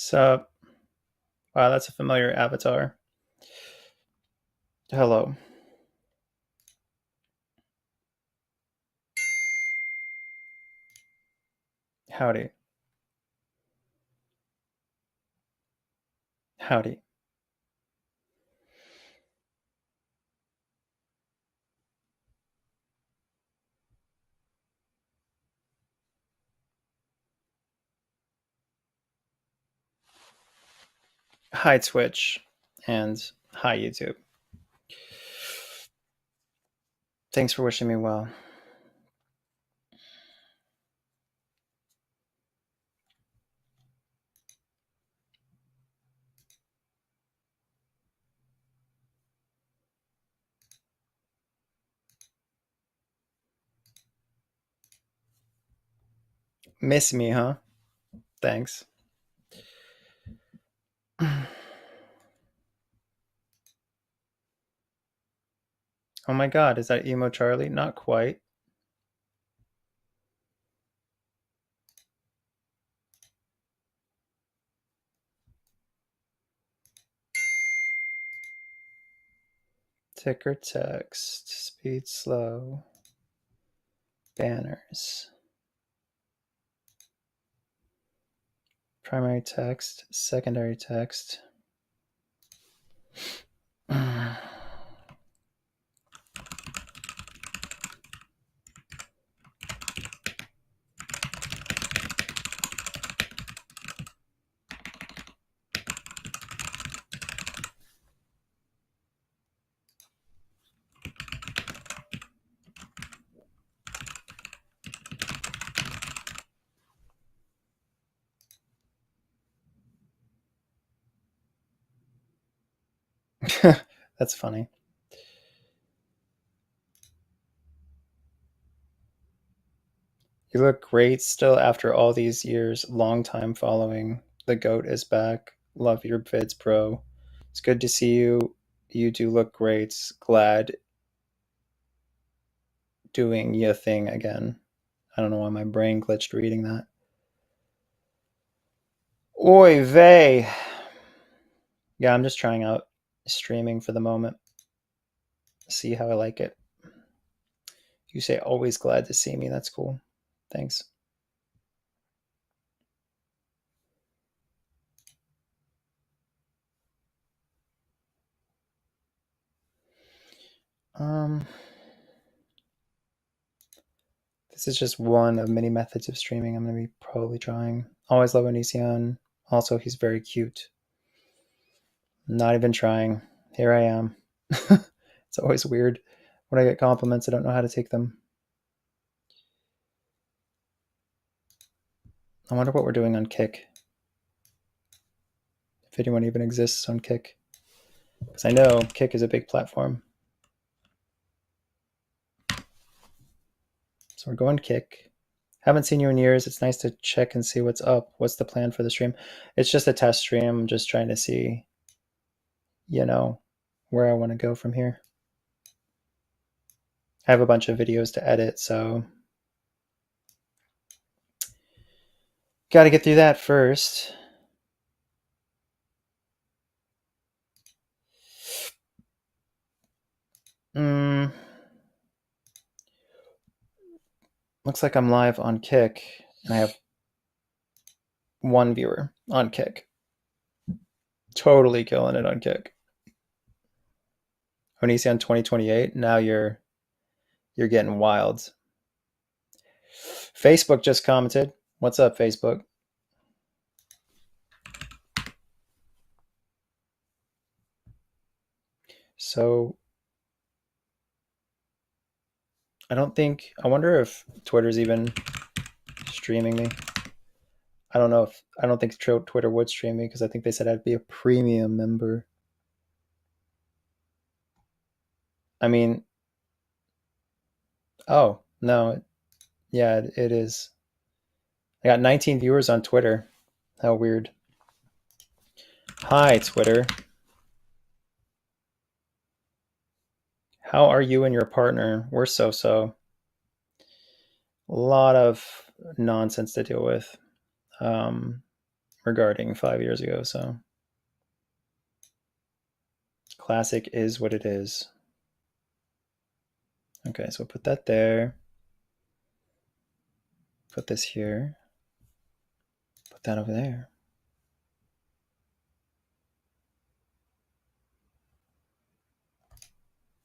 Sup? Wow, that's a familiar avatar. Hello. Howdy. Howdy. Hi, Twitch. And hi, YouTube. Thanks for wishing me well. Miss me, huh? Thanks. Oh my god, is that Emo Charlie? Not quite. Ticker text. Speed slow. Banners. Primary text. Secondary text. That's funny. You look great still after all these years. Long time following. The goat is back. Love your vids, bro. It's good to see you. You do look great. Glad doing your thing again. I don't know why my brain glitched reading that. Oy vey. Yeah, I'm just trying out streaming for the moment. See how I like it. You say always glad to see me. That's cool. Thanks. Um, this is just one of many methods of streaming I'm going to be probably trying. Always love Onision. Also, he's very cute. Not even trying. Here I am. It's always weird when I get compliments. I don't know how to take them. I wonder what we're doing on Kick. If anyone even exists on Kick. Because I know Kick is a big platform. So we're going Kick. Haven't seen you in years. It's nice to check and see what's up. What's the plan for the stream? It's just a test stream. I'm just trying to see, where I want to go from here. I have a bunch of videos to edit, so got to get through that first. Looks like I'm live on Kick, and I have one viewer on Kick. Totally killing it on Kick. Onision 2028. Now you're getting wild. Facebook just commented. What's up, Facebook? So I wonder if Twitter's even streaming me. I don't think Twitter would stream me because I think they said I'd be a premium member. I mean, oh, no. Yeah, it is. I got 19 viewers on Twitter. How weird. Hi, Twitter. How are you and your partner? We're so. A lot of nonsense to deal with. We're regarding 5 years ago, so classic is what it is. Okay, so we'll put that there. Put this here. Put that over there.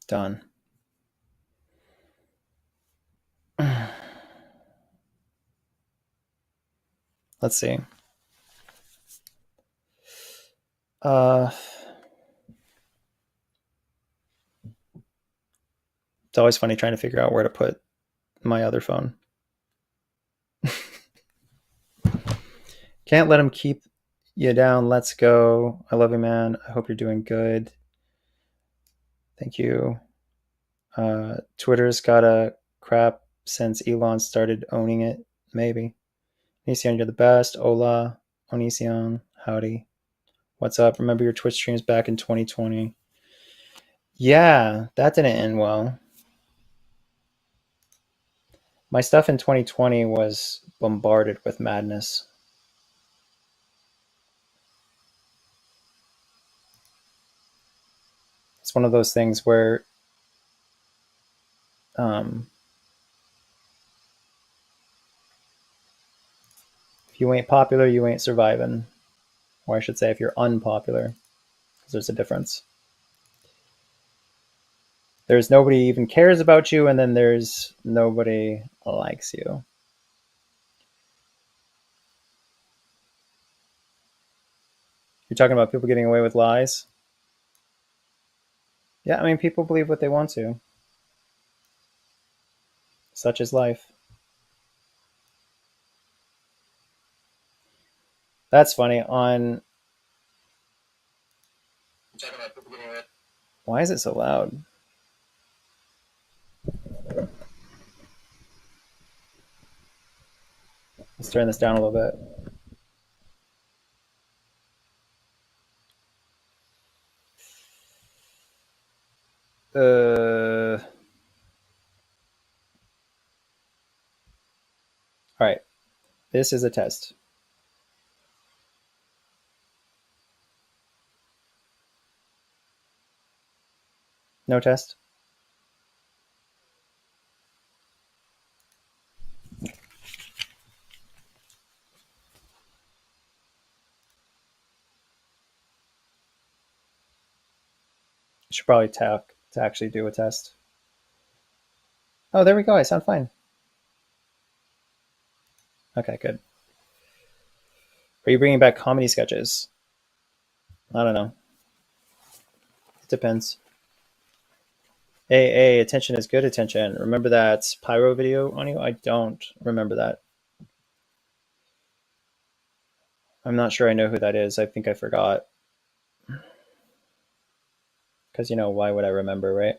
Done. Let's see. It's always funny trying to figure out where to put my other phone. Can't let him keep you down. Let's go. I love you, man. I hope you're doing good. Thank you. Twitter's got a crap since Elon started owning it. Maybe. Onision, you're the best. Hola. Onision, howdy. What's up? Remember your Twitch streams back in 2020? Yeah, that didn't end well. My stuff in 2020 was bombarded with madness. It's one of those things where if you ain't popular, you ain't surviving. Or I should say, if you're unpopular, because there's a difference. There's nobody even cares about you, and then there's nobody likes you. You're talking about people getting away with lies? Yeah, I mean, people believe what they want to. Such is life. That's funny. Why is it so loud? Let's turn this down a little bit. All right. This is a test. No test? Should probably tap to actually do a test. Oh, there we go. I sound fine. Okay, good. Are you bringing back comedy sketches? I don't know. It depends. Hey, attention is good attention. Remember that pyro video on you? I don't remember that. I'm not sure I know who that is. I think I forgot. Because, why would I remember, right?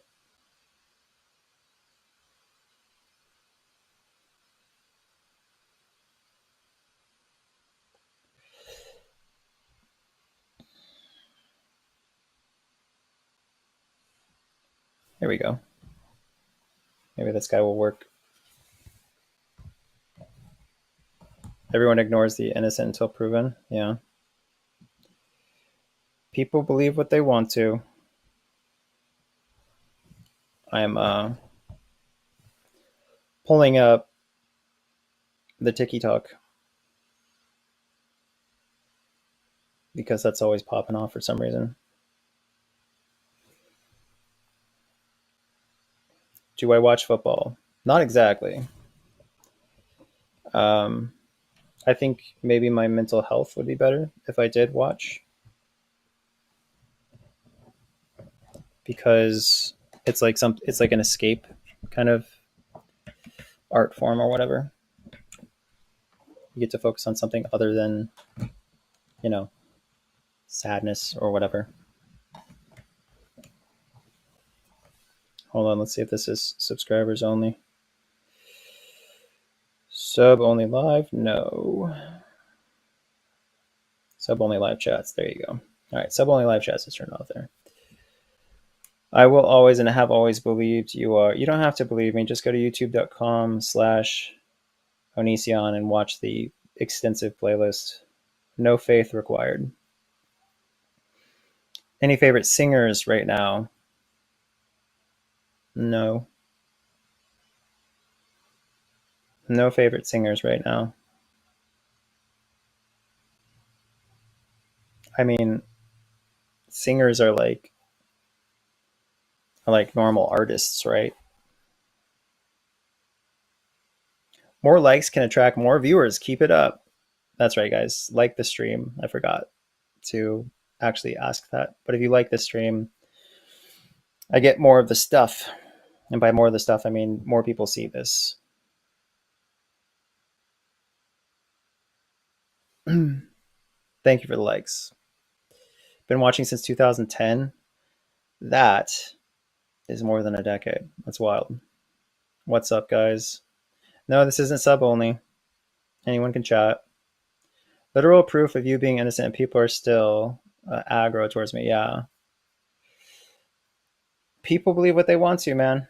Here we go. Maybe this guy will work. Everyone ignores the innocent until proven. Yeah. People believe what they want to. I'm pulling up the TikTok because that's always popping off for some reason. Do I watch football? Not exactly. I think maybe my mental health would be better if I did watch, because it's like an escape kind of art form or whatever. You get to focus on something other than, sadness or whatever. Hold on, let's see if this is subscribers only. Sub only live? No. Sub only live chats. There you go. All right, sub only live chats is turned off there. I will always and have always believed you are. You don't have to believe me. Just go to youtube.com/Onision and watch the extensive playlist No faith required. Any favorite singers right now? No. No favorite singers right now. I mean, singers are like normal artists, right? More likes can attract more viewers. Keep it up. That's right, guys. Like the stream. I forgot to actually ask that. But if you like the stream, I get more of the stuff. And by more of the stuff, I mean more people see this. Thank you for the likes. Been watching since 2010. That is more than a decade. That's wild. What's up, guys? No, this isn't sub only. Anyone can chat. Literal proof of you being innocent, and people are still aggro towards me. Yeah. People believe what they want to, man.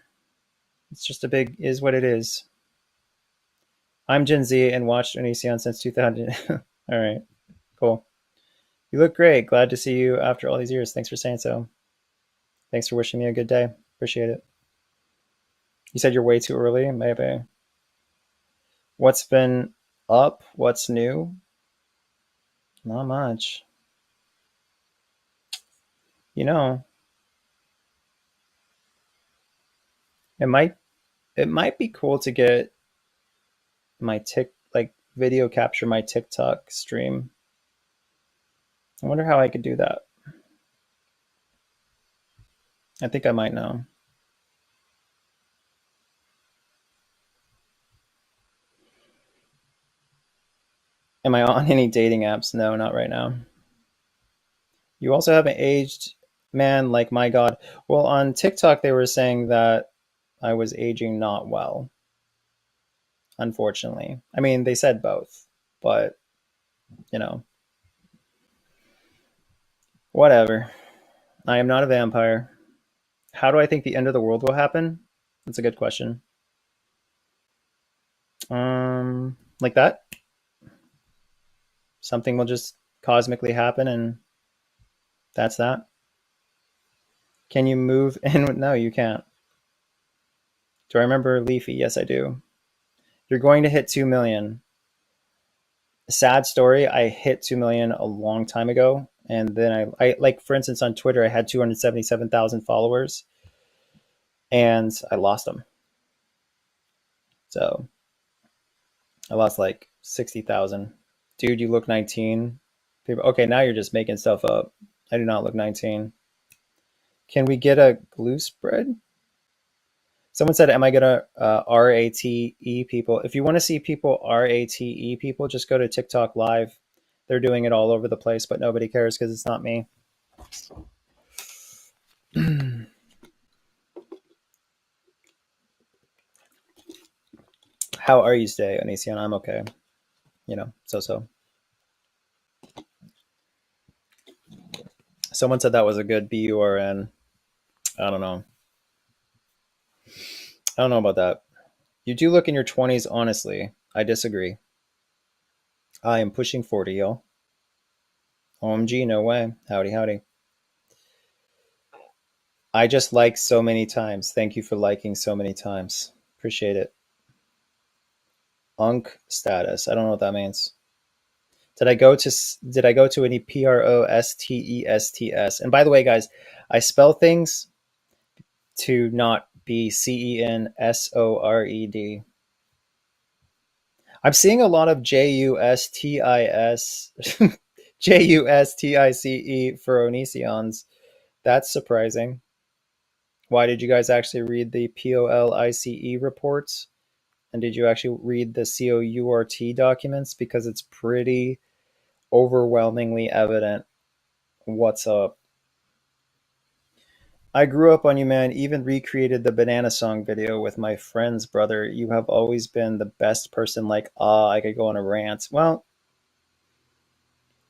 It's just a big is what it is. I'm Gen Z and watched Onision since 2000. All right, cool. You look great. Glad to see you after all these years. Thanks for saying so. Thanks for wishing me a good day. Appreciate it. You said you're way too early. Maybe. What's been up? What's new? Not much. You know, it might it might be cool to get my video capture my TikTok stream. I wonder how I could do that. I think I might know. Am I on any dating apps? No, not right now. You also haven't aged, man, like my God. Well, on TikTok, they were saying that I was aging not well, unfortunately. I mean, they said both, but, you know, whatever. I am not a vampire. How do I think the end of the world will happen? That's a good question. Like that? Something will just cosmically happen and that's that? Can you move in? No, you can't. Do I remember Leafy? Yes, I do. You're going to hit 2 million. Sad story. I hit 2 million a long time ago. And then I like, for instance, on Twitter, I had 277,000 followers and I lost them. So I lost like 60,000. Dude, you look 19. People, okay, now you're just making stuff up. I do not look 19. Can we get a glue spread? Someone said, "Am I gonna RATE people?" If you want to see people RATE people, just go to TikTok Live. They're doing it all over the place, but nobody cares because it's not me. How are you today, Onision? I'm okay. You know, so. Someone said that was a good BURN. I don't know. I don't know about that. You do look in your 20s, honestly. I disagree. I am pushing 40, yo. OMG, no way. Howdy, howdy. I just liked so many times. Thank you for liking so many times. Appreciate it. Unk status. I don't know what that means. Did I go to any PROSTESTS? And by the way, guys, I spell things to not be CENSORED. I'm seeing a lot of JUSTIS JUSTICE for Onisions. That's surprising. Why did you guys actually read the POLICE reports? And did you actually read the COURT documents? Because it's pretty overwhelmingly evident what's up. I grew up on you, man. Even recreated the Banana Song video with my friend's brother. You have always been the best person. Like, I could go on a rant. Well,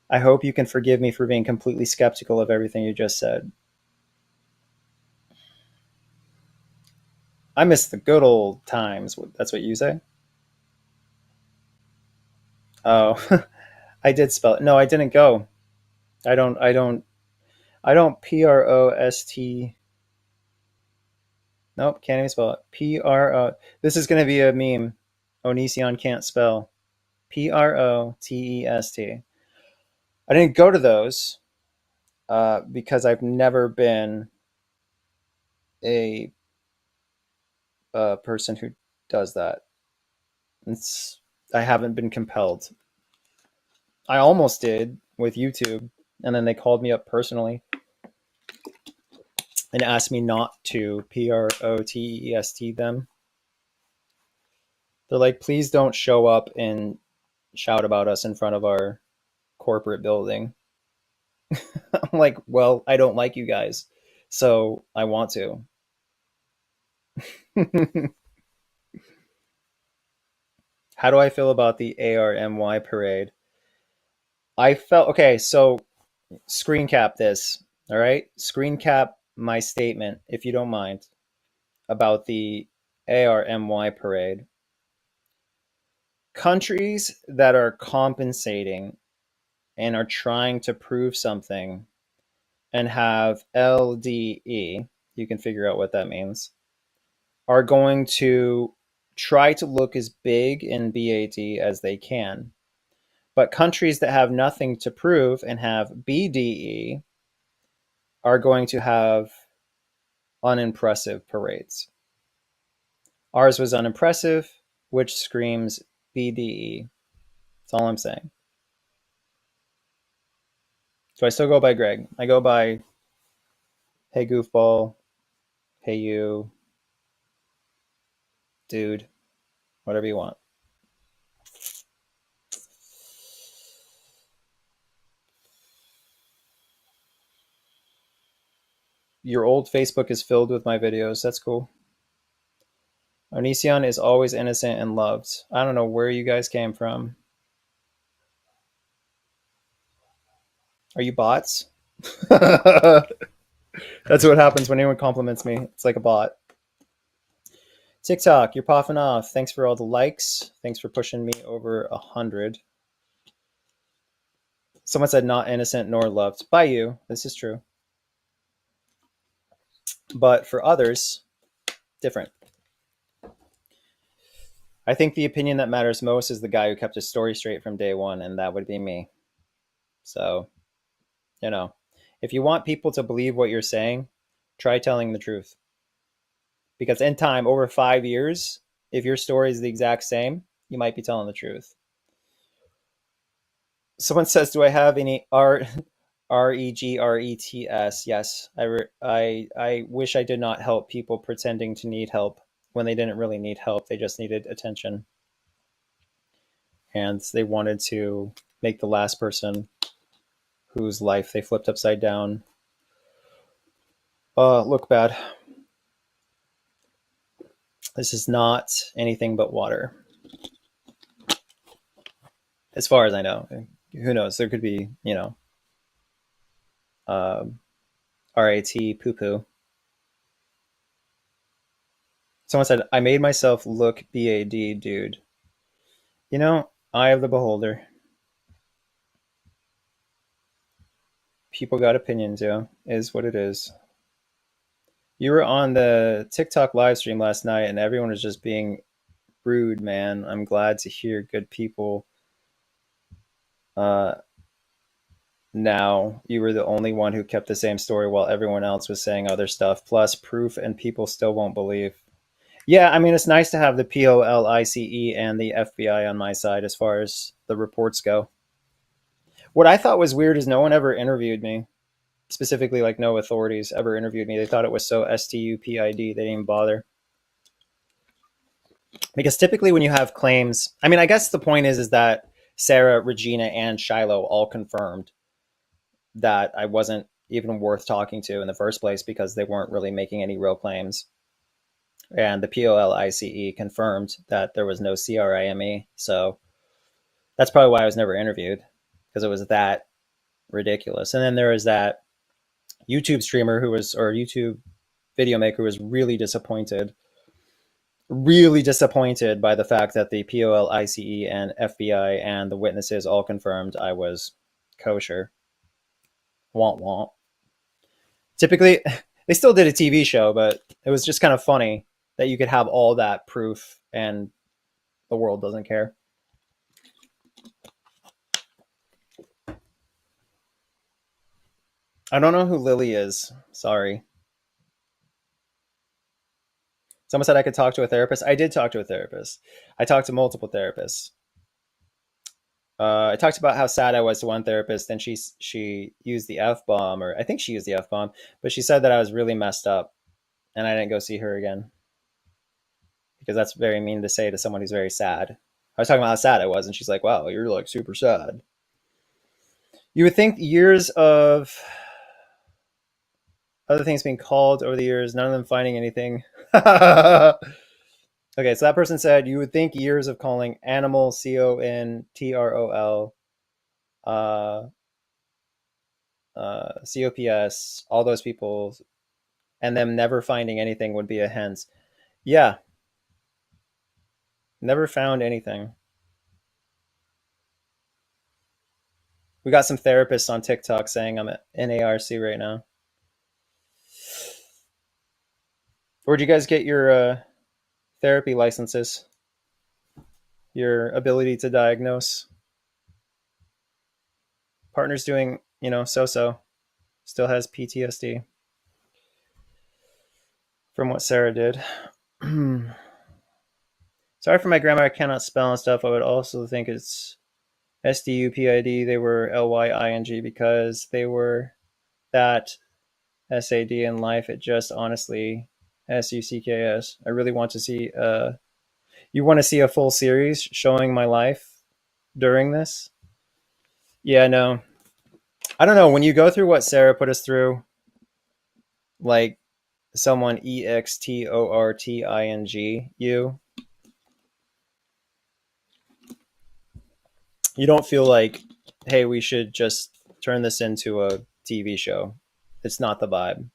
I hope you can forgive me for being completely skeptical of everything you just said. I miss the good old times. That's what you say? Oh, I did spell it. No, I didn't go. I don't PROST. Nope, can't even spell it. PRO. This is going to be a meme. Onision can't spell. PROTEST. I didn't go to those because I've never been a, person who does that. It's I haven't been compelled. I almost did with YouTube, and then they called me up personally and asked me not to PROTEST them. They're like, please don't show up and shout about us in front of our corporate building. I'm like, well, I don't like you guys, so I want to. How do I feel about the ARMY parade? I felt okay. So screen cap this. All right, screen cap my statement if you don't mind about the ARMY parade. Countries that are compensating and are trying to prove something and have LDE, you can figure out what that means, are going to try to look as big in BAD as they can. But countries that have nothing to prove and have BDE are going to have unimpressive parades. Ours was unimpressive, which screams BDE. That's all I'm saying. So I still go by Greg. I go by hey goofball, hey you, dude, whatever you want. Your old Facebook is filled with my videos. That's cool. Onision is always innocent and loved. I don't know where you guys came from. Are you bots? That's what happens when anyone compliments me. It's like a bot. TikTok, you're popping off. Thanks for all the likes. Thanks for pushing me over 100. Someone said not innocent nor loved. By you. This is true. But for others, different. I think the opinion that matters most is the guy who kept his story straight from day one, and that would be me. So, if you want people to believe what you're saying, try telling the truth. Because in time, over 5 years, if your story is the exact same, you might be telling the truth. Someone says, "Do I have any REGRETS?" Yes, I wish I did not help people pretending to need help when they didn't really need help. They just needed attention, and they wanted to make the last person whose life they flipped upside down look bad. This is not anything but water, as far as I know. Who knows? There could be, RAT poo poo. Someone said, I made myself look BAD, dude. Eye of the beholder. People got opinions, is what it is. You were on the TikTok live stream last night and everyone was just being rude, man. I'm glad to hear good people. Now you were the only one who kept the same story while everyone else was saying other stuff, plus proof, and people still won't believe. Yeah, I mean, it's nice to have the POLICE and the FBI on my side as far as the reports go. What I thought was weird is no one ever interviewed me. Specifically, like no authorities ever interviewed me. They thought it was so STUPID, they didn't even bother. Because typically when you have claims, I mean, I guess the point is that Sarah, Regina, and Shiloh all confirmed that I wasn't even worth talking to in the first place because they weren't really making any real claims. And the POLICE confirmed that there was no CRIME. So that's probably why I was never interviewed, because it was that ridiculous. And then there was that YouTube streamer or YouTube video maker who was really disappointed really disappointed by the fact that the POLICE and FBI and the witnesses all confirmed I was kosher. Womp womp. Typically, they still did a TV show, but it was just kind of funny that you could have all that proof and the world doesn't care. I don't know who Lily is. Sorry. Someone said I could talk to a therapist. I did talk to a therapist. I talked to multiple therapists. I talked about how sad I was to one therapist, and she used the F bomb, or I think she used the F bomb, but she said that I was really messed up, and I didn't go see her again because that's very mean to say to someone who's very sad. I was talking about how sad I was, and she's like, "Wow, you're like super sad." You would think years of other things being called over the years, none of them finding anything. Okay, so that person said you would think years of calling animal CONTROL, uh, COPS, all those people, and them never finding anything would be a hens. Yeah, never found anything. We got some therapists on TikTok saying I'm in ARC right now. Where'd you guys get your therapy licenses? Your ability to diagnose? Partner's doing, so-so. Still has PTSD from what Sarah did. Sorry for my grammar. I cannot spell and stuff. I would also think it's SDUPID. They were LYING because they were that SAD in life. It just honestly SUCKS. I really want to see. You want to see a full series showing my life during this? Yeah, no. I don't know. When you go through what Sarah put us through, like someone EXTORTING you don't feel like, hey, we should just turn this into a TV show. It's not the vibe.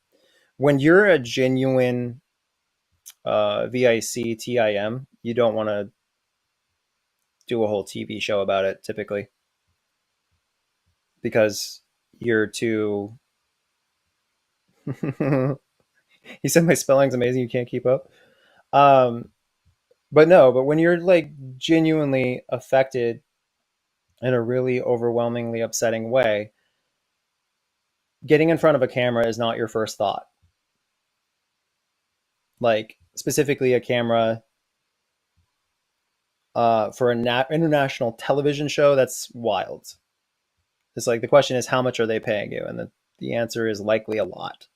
When you're a genuine VICTIM, you don't want to do a whole TV show about it typically because you're too. He said my spelling's amazing. You can't keep up. Um, but no, but when you're like genuinely affected in a really overwhelmingly upsetting way, getting in front of a camera is not your first thought. Like specifically a camera for an international television show, that's wild. It's like the question is how much are they paying you, and the answer is likely a lot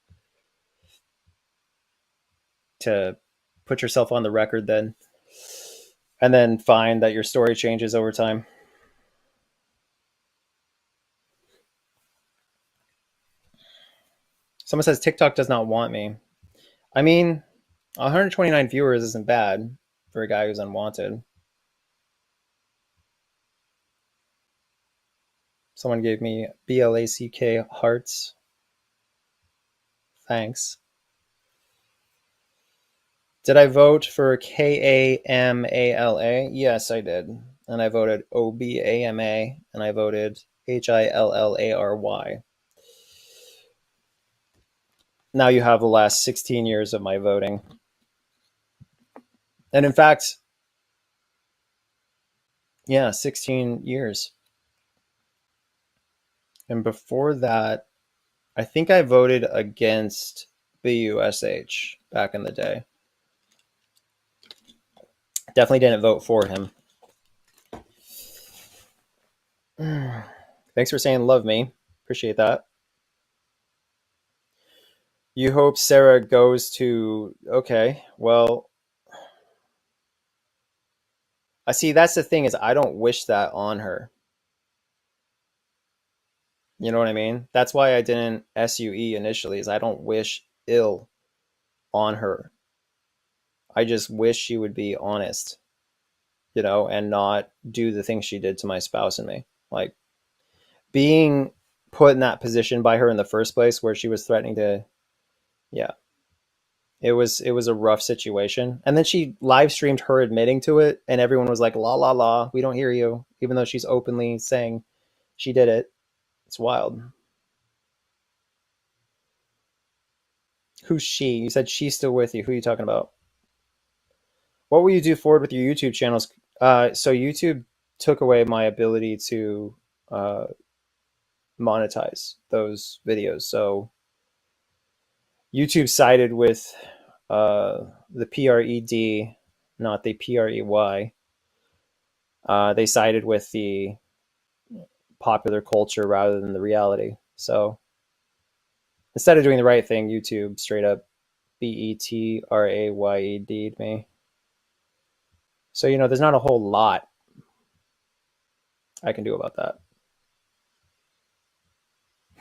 to put yourself on the record then, and then find that your story changes over time. Someone says TikTok does not want me. I mean, 129 viewers isn't bad for a guy who's unwanted. Someone gave me BLACK hearts. Thanks. Did I vote for KAMALA? Yes, I did. And I voted OBAMA, and I voted HILLARY. Now you have the last 16 years of my voting. And in fact, yeah, 16 years. And before that, I think I voted against BUSH back in the day. Definitely didn't vote for him. Thanks for saying love me. Appreciate that. You hope Sarah goes to... Okay, well... I see, that's the thing, is I don't wish that on her. You know what I mean? That's why I didn't SUE initially, is I don't wish ill on her. I just wish she would be honest, and not do the things she did to my spouse and me. Like, being put in that position by her in the first place where she was threatening to... Yeah. It was a rough situation. And then she live streamed her admitting to it, and everyone was like, "La la la, we don't hear you," even though she's openly saying she did it. It's wild. Who's she? You said she's still with you. Who are you talking about? What will you do forward with your YouTube channels? So YouTube took away my ability to uh, monetize those videos. So YouTube sided with the PRED, not the PREY. They sided with the popular culture rather than the reality. So instead of doing the right thing, YouTube straight up BETRAYED'd me. So, there's not a whole lot I can do about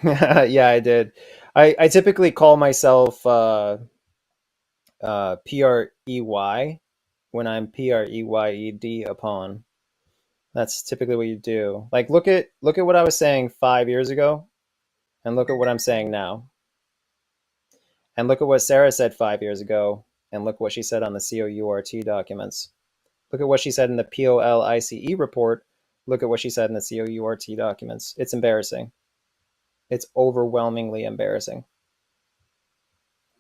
that. Yeah, I did. I typically call myself PREY when I'm PREYED upon. That's typically what you do. Like look at what I was saying 5 years ago, and look at what I'm saying now, and look at what Sarah said 5 years ago, and look what she said on the COURT documents. Look at what she said in the POLICE report. Look at what she said in the COURT documents. It's embarrassing. It's overwhelmingly embarrassing.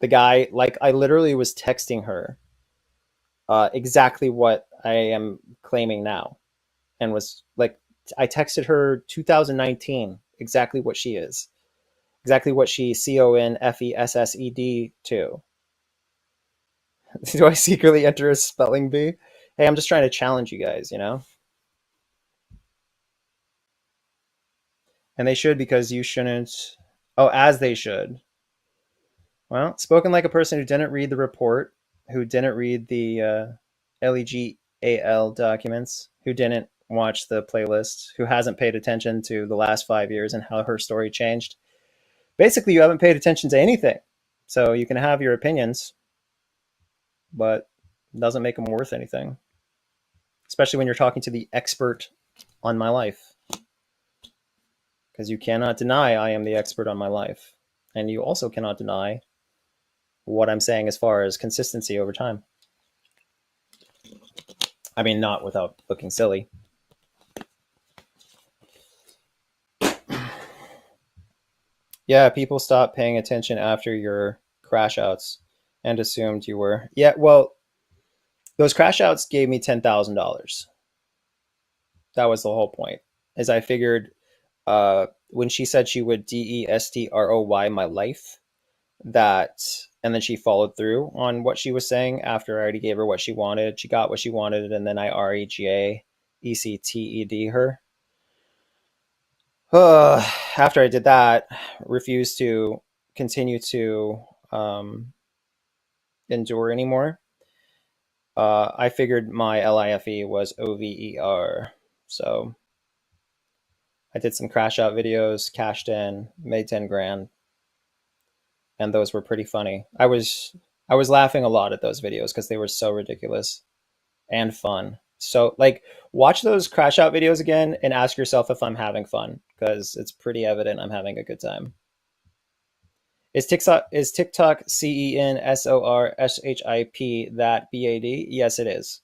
The guy, like, I literally was texting her exactly what I am claiming now, and was like, I texted her 2019 exactly what she is, exactly what she CONFESSED to. Do I secretly enter a spelling bee? Hey, I'm just trying to challenge you guys. And they should, because you shouldn't. Oh, as they should. Well, spoken like a person who didn't read the report, who didn't read the LEGAL documents, who didn't watch the playlist, who hasn't paid attention to the last 5 years and how her story changed. Basically, you haven't paid attention to anything. So you can have your opinions, but it doesn't make them worth anything, especially when you're talking to the expert on my life. Because you cannot deny I am the expert on my life. And you also cannot deny what I'm saying as far as consistency over time. I mean, not without looking silly. Yeah, people stopped paying attention after your crash outs and assumed you were. Yeah, well, those crash outs gave me $10,000. That was the whole point. As I figured, when she said she would DESTROY my life, that, and then she followed through on what she was saying after I already gave her what she wanted. She got what she wanted, and then I REGAECTED her. After I did that, refused to continue to endure anymore. I figured my LIFE was OVER. So I did some crash out videos, cashed in, made 10 grand, and those were pretty funny. I was laughing a lot at those videos because they were so ridiculous and fun. So, like, watch those crash out videos again and ask yourself if I'm having fun, because it's pretty evident I'm having a good time. Is TikTok CENSORSHIP that BAD? Yes, it is.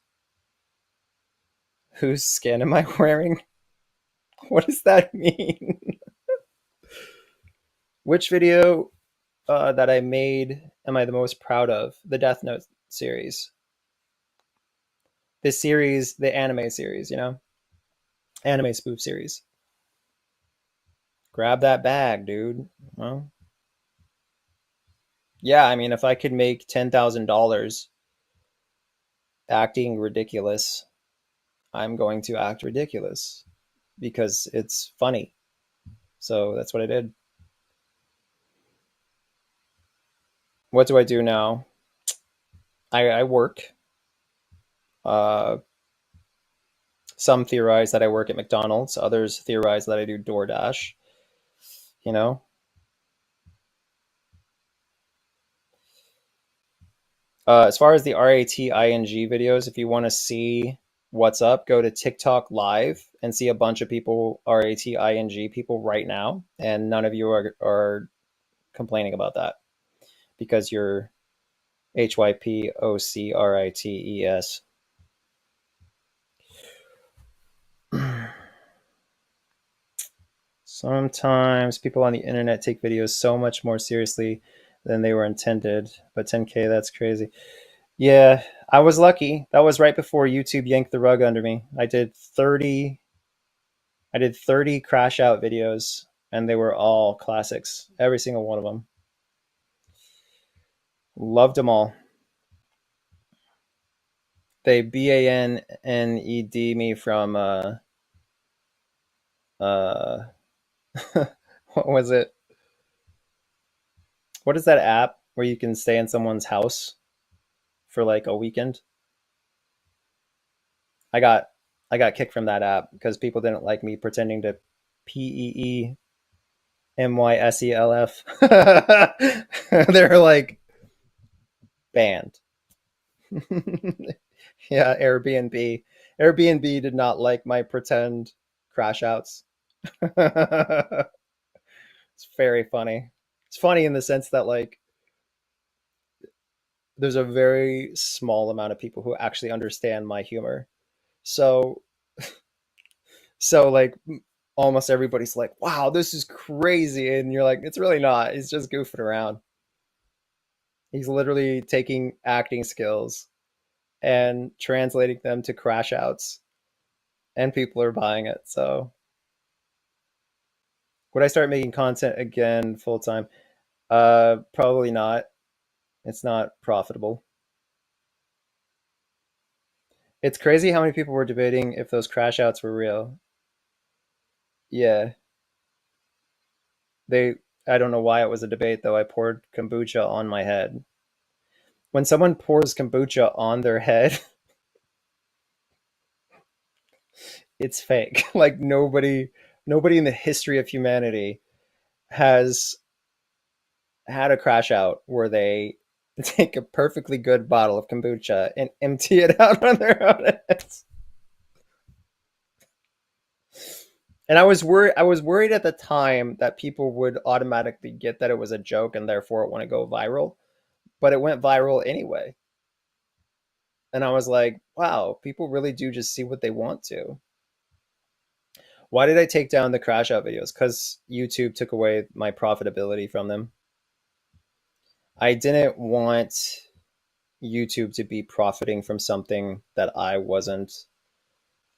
Whose skin am I wearing? What does that mean? Which video that I made am I the most proud of? The Death Note series. This series, the anime series, anime spoof series. Grab that bag, dude. Well, yeah, I mean, if I could make $10,000 acting ridiculous, I'm going to act ridiculous because it's funny. So that's what I did. What do I do now? I work. Uh, some theorize that I work at McDonald's. Others theorize that I do DoorDash. You know, as far as the RATING videos, if you want to see what's up, go to TikTok live and see a bunch of people, RATING people right now, and none of you are complaining about that because Hypocrites. Sometimes people on the internet take videos so much more seriously than they were intended. But 10K, that's crazy. Yeah, I was lucky. That was right before YouTube yanked the rug under me. I did 30 crash out videos and they were all classics. Every single one of them. Loved them all. They banned me from uh what was it? What is that app where you can stay in someone's house for like a weekend? I got I got kicked from that app because people didn't like me pretending to PEEMYSELF. They're like banned. Yeah, Airbnb. Airbnb did not like my pretend crash outs. It's very funny. It's funny in the sense that like there's a very small amount of people who actually understand my humor. So like almost everybody's like, "Wow, this is crazy," and you're like, "It's really not. He's just goofing around. He's literally taking acting skills and translating them to crash outs, and people are buying it." So, would I start making content again full time? Probably not. It's not profitable. It's crazy how many people were debating if those crash outs were real. Yeah, they. I don't know why it was a debate though. I poured kombucha on my head. When someone pours kombucha on their head, it's fake. Like nobody in the history of humanity has had a crash out where they take a perfectly good bottle of kombucha and empty it out on their own heads. And I was worried at the time that people would automatically get that it was a joke and therefore it wouldn't go viral, but it went viral anyway. And I was like, wow, people really do just see what they want to. Why did I take down the crash out videos? Because YouTube took away my profitability from them. I didn't want YouTube to be profiting from something that I wasn't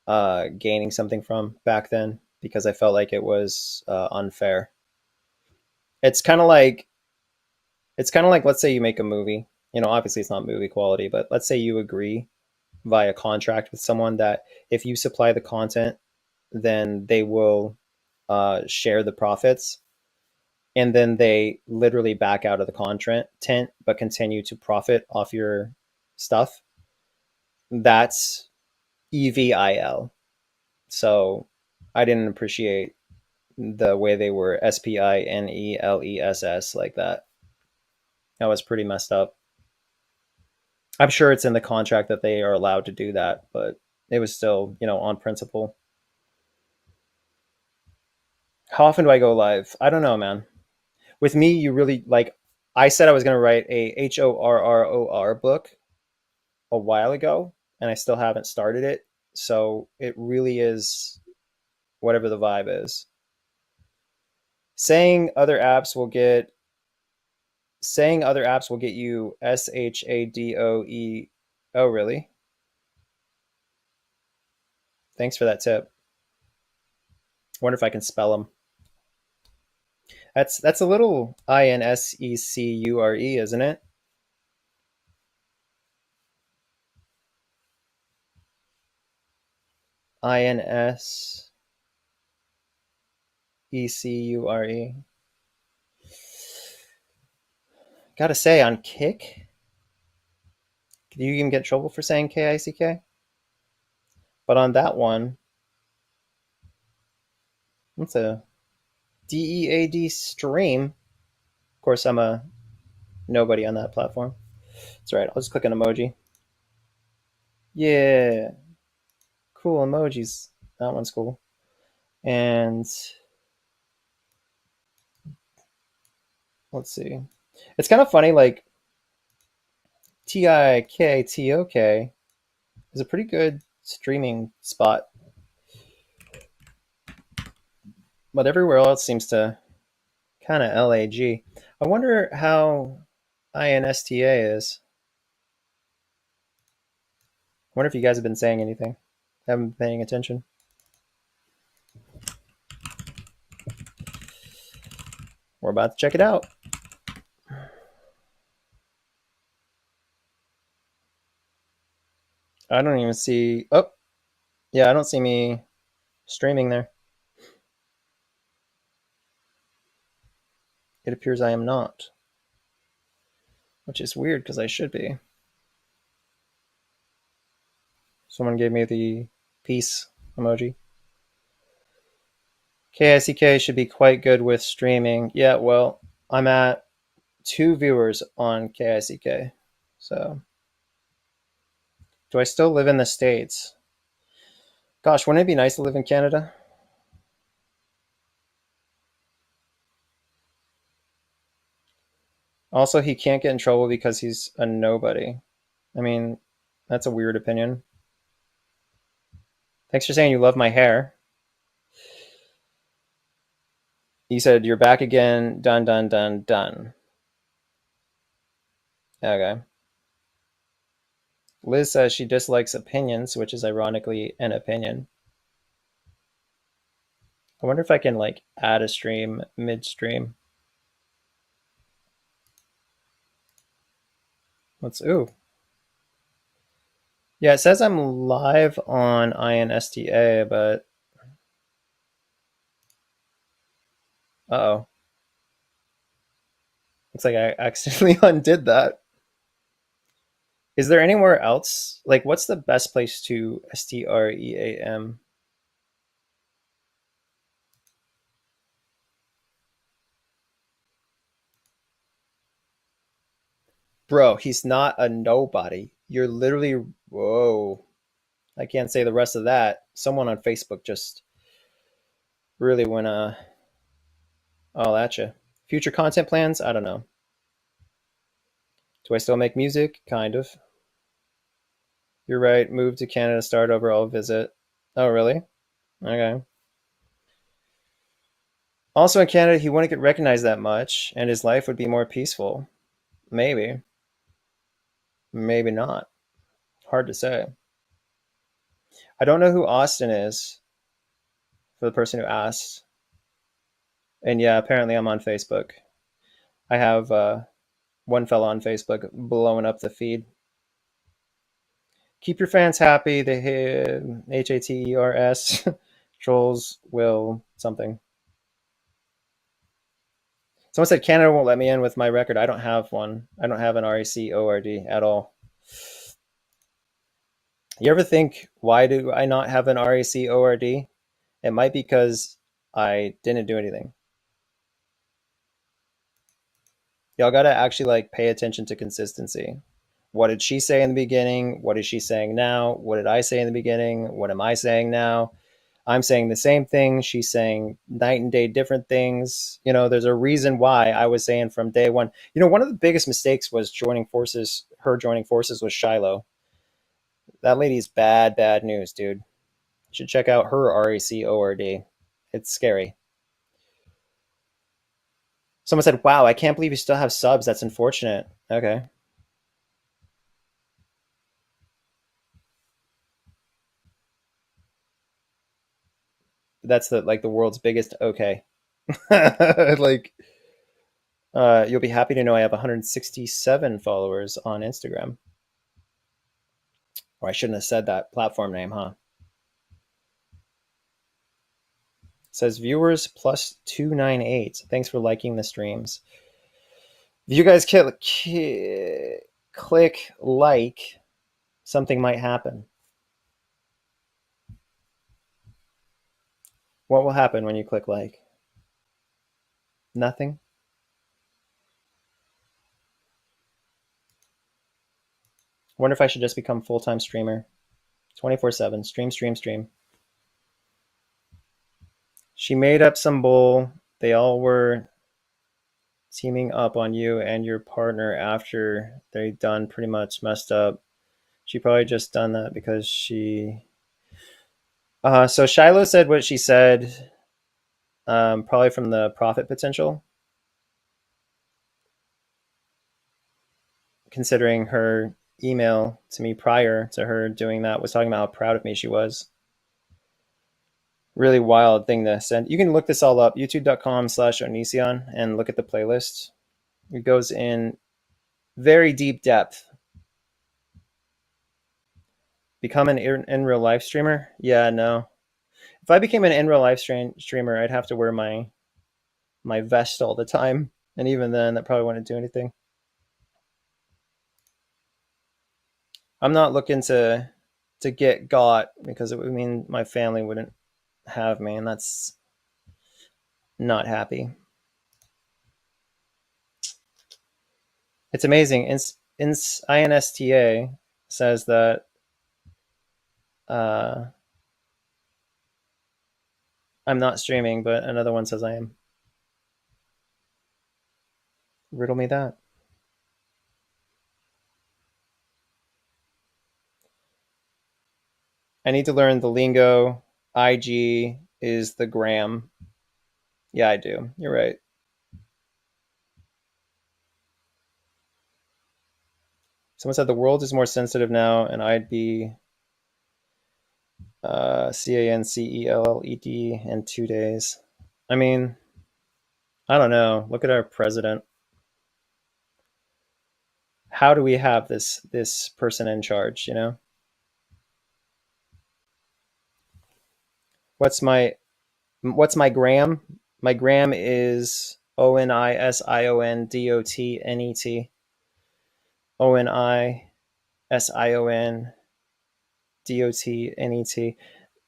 gaining something from back then because I felt like it was unfair. It's kind of like let's say you make a movie. You know, obviously it's not movie quality, but let's say you agree via contract with someone that if you supply the content, then they will share the profits, and then they literally back out of the content but continue to profit off your stuff. That's EVIL. So I didn't appreciate the way they were SPINELESS like that. That was pretty messed up. I'm sure it's in the contract that they are allowed to do that, but it was still, on principle. How often do I go live? I don't know, man. With me, you really like. I said I was going to write a HORROR book a while ago, and I still haven't started it. So it really is whatever the vibe is. Saying other apps will get saying other apps will get you SHADOE. Oh, really? Thanks for that tip. Wonder if I can spell them. That's a little INSECURE, isn't it? INSECURE. Gotta say, on Kick, do you even get in trouble for saying KICK? But on that one, it's a DEAD stream. Of course, I'm a nobody on that platform. That's right. I'll just click an emoji. Yeah, cool emojis. That one's cool. And let's see. It's kind of funny. Like TIKTOK is a pretty good streaming spot, but everywhere else seems to kind of lag. I wonder how INSTA is. I wonder if you guys have been saying anything. Haven't been paying attention. We're about to check it out. I don't even see. Oh, yeah, I don't see me streaming there. It appears I am not, which is weird because I should be. Someone gave me the peace emoji. KICK should be quite good with streaming. Yeah, well, I'm at 2 viewers on KICK. So, do I still live in the States? Gosh, wouldn't it be nice to live in Canada? Also, he can't get in trouble because he's a nobody. I mean, that's a weird opinion. Thanks for saying you love my hair. You said you're back again. Done, done, done, done. Okay. Liz says she dislikes opinions, which is ironically an opinion. I wonder if I can like add a stream midstream. Let's ooh. Yeah, it says I'm live on INSTA, but uh-oh. Looks like I accidentally undid that. Is there anywhere else? Like, what's the best place to STREAM? Bro, he's not a nobody. You're literally, whoa. I can't say the rest of that. Someone on Facebook just really went all at you. Future content plans? I don't know. Do I still make music? Kind of. You're right. Move to Canada, start over. I'll visit. Oh, really? Okay. Also in Canada, he wouldn't get recognized that much, and his life would be more peaceful. Maybe. Maybe not. Hard to say. I don't know who Austin is for the person who asked. And yeah, apparently I'm on Facebook. I have one fella on Facebook blowing up the feed. Keep your fans happy. The HATERS trolls will something. Someone said Canada won't let me in with my record. I don't have one. I don't have an RECORD at all. You ever think, why do I not have an RECORD? It might be because I didn't do anything. Y'all gotta actually like pay attention to consistency. What did she say in the beginning? What is she saying now? What did I say in the beginning? What am I saying now? I'm saying the same thing. She's saying night and day different things. You know, there's a reason why I was saying from day one. You know, one of the biggest mistakes was joining forces. Her joining forces with Shiloh. That lady's bad, bad news, dude. You should check out her RECORD. It's scary. Someone said, "Wow, I can't believe you still have subs. That's unfortunate." Okay. That's the world's biggest okay. Like you'll be happy to know I have 167 followers on Instagram. Or I shouldn't have said that platform name, huh? It says viewers plus 298. Thanks for liking the streams. If you guys click like, something might happen. What will happen when you click like? Nothing? I wonder if I should just become full-time streamer. 24/7. Stream, stream, stream. She made up some bull. They all were teaming up on you and your partner after they done pretty much messed up. She probably just done that because she. So Shiloh said what she said, probably from the profit potential, considering her email to me prior to her doing that was talking about how proud of me she was. Really wild thing to send. You can look this all up, youtube.com/Onision, and look at the playlist. It goes in very deep depth. Become an in real life streamer? Yeah, no. If I became an in real life streamer, I'd have to wear my vest all the time, and even then, that probably wouldn't do anything. I'm not looking to get got because it would mean my family wouldn't have me, and that's not happy. It's amazing. INSTA says that uh, I'm not streaming, but another one says I am. Riddle me that. I need to learn the lingo. IG is the gram. Yeah, I do. You're right. Someone said the world is more sensitive now, and I'd be CANCELLED in 2 days. I mean, I don't know. Look at our president. How do we have this person in charge? You know, what's my gram? My gram is ONISIONDOTNET. ONISIONDOTNET.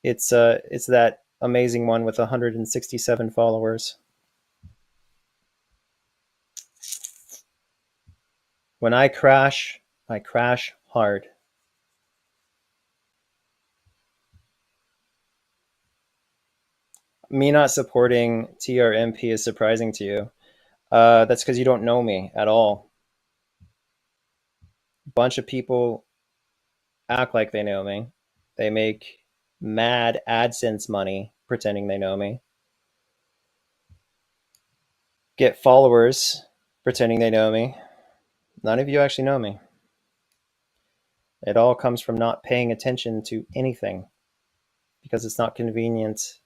It's that amazing one with 167 followers. When I crash hard. Me not supporting TRMP is surprising to you. That's because you don't know me at all. Bunch of people act like they know me. They make mad AdSense money pretending they know me. Get followers pretending they know me. None of you actually know me. It all comes from not paying attention to anything because it's not convenient.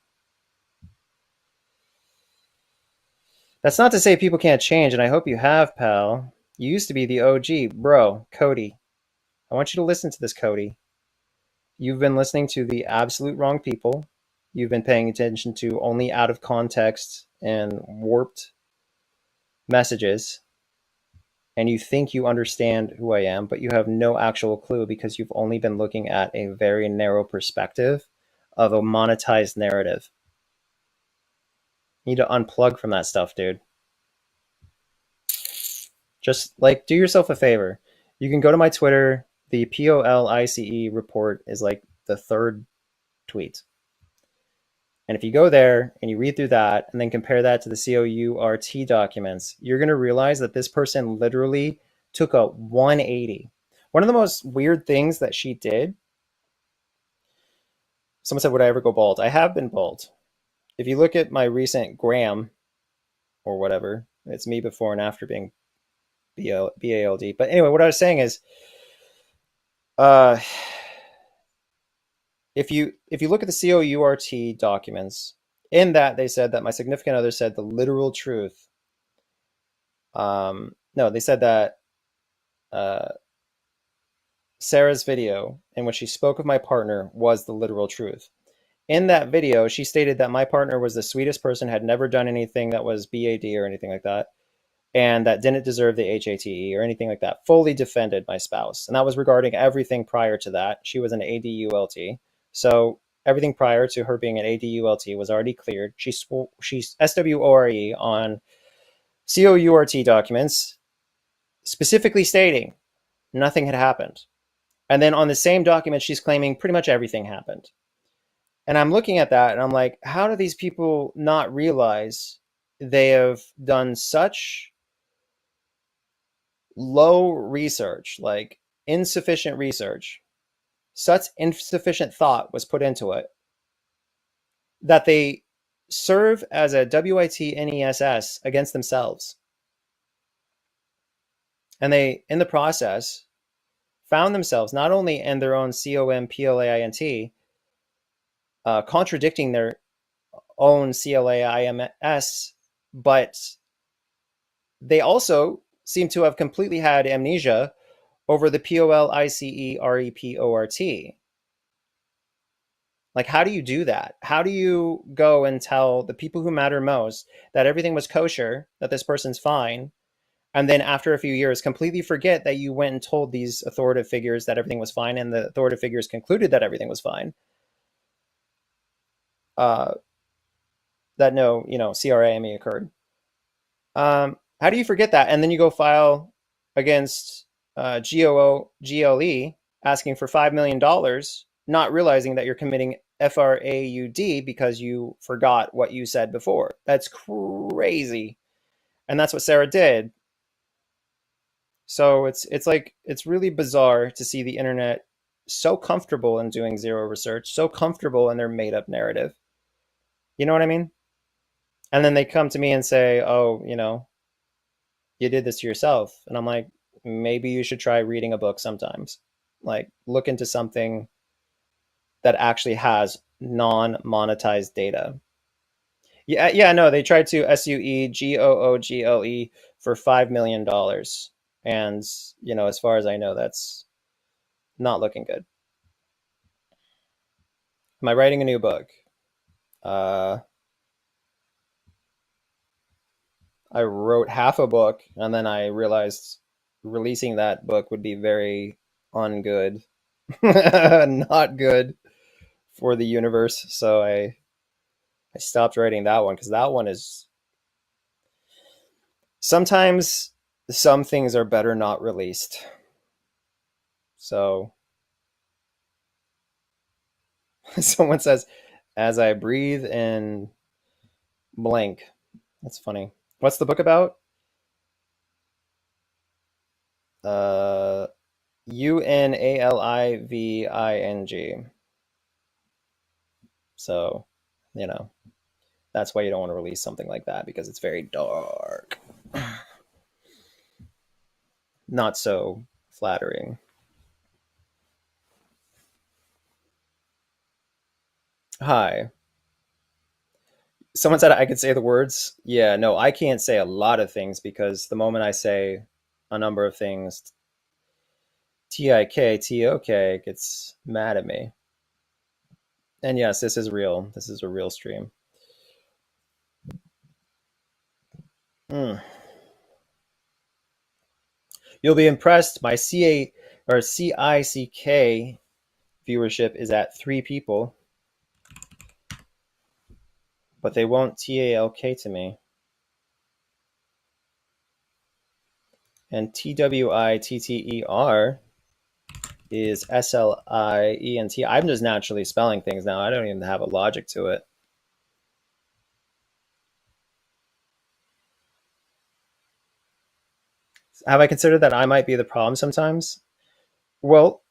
That's not to say people can't change, and I hope you have, pal. You used to be the OG. Bro, Cody. I want you to listen to this, Cody. You've been listening to the absolute wrong people. You've been paying attention to only out of context and warped messages. And you think you understand who I am, but you have no actual clue because you've only been looking at a very narrow perspective of a monetized narrative. You need to unplug from that stuff, dude. Just like do yourself a favor. You can go to my Twitter. The POLICE report is like the third tweet. And if you go there and you read through that and then compare that to the COURT documents, you're going to realize that this person literally took a 180. One of the most weird things that she did, someone said, would I ever go bald? I have been bald. If you look at my recent gram or whatever, it's me before and after being BALD. But anyway, what I was saying is, if you look at the COURT documents, in that they said that my significant other said the literal truth. No, they said that Sarah's video in which she spoke of my partner was the literal truth. In that video, she stated that my partner was the sweetest person, had never done anything that was BAD or anything like that, and that didn't deserve the HATE or anything like that. Fully defended my spouse. And that was regarding everything prior to that. She was an ADULT. So everything prior to her being an ADULT was already cleared. She's SWORE on COURT documents, specifically stating nothing had happened. And then on the same document, she's claiming pretty much everything happened. And I'm looking at that and I'm like, how do these people not realize they have done such low research, like insufficient research, such insufficient thought was put into it that they serve as a WITNESS against themselves. And they, in the process, found themselves not only in their own COMPLAINT, contradicting their own CLAIMS, but they also seem to have completely had amnesia over the POLICEREPORT. Like, how do you do that? How do you go and tell the people who matter most that everything was kosher, that this person's fine, and then after a few years completely forget that you went and told these authoritative figures that everything was fine, and the authoritative figures concluded that everything was fine? Uh, that no, CRAME occurred. How do you forget that? And then you go file against GOOGLE asking for $5 million, not realizing that you're committing FRAUD because you forgot what you said before. That's crazy. And that's what Sarah did. So it's really bizarre to see the internet so comfortable in doing zero research, so comfortable in their made up narrative. You know what I mean? And then they come to me and say, "Oh, you did this to yourself." And I'm like, maybe you should try reading a book sometimes. Like, look into something that actually has non-monetized data. Yeah, yeah, no, they tried to SUEGOOGLE for $5 million. And, as far as I know, that's not looking good. Am I writing a new book? Uh, I wrote half a book, and then I realized releasing that book would be very ungood, not good for the universe. So I stopped writing that one because that one is sometimes some things are better not released. So someone says, as I breathe and blank. That's funny. What's the book about? Uh, UNALIVING. So, you know, that's why you don't want to release something like that because it's very dark. Not so flattering. Hi. Someone said I could say the words. Yeah, no, I can't say a lot of things because the moment I say a number of things, TIKTOK gets mad at me. And yes, this is real. This is a real stream. Mm. You'll be impressed. My CA or CICK viewership is at 3 people, but they won't TALK to me. And TWITTER is SLIENT. I'm just naturally spelling things now. I don't even have a logic to it. Have I considered that I might be the problem sometimes? Well,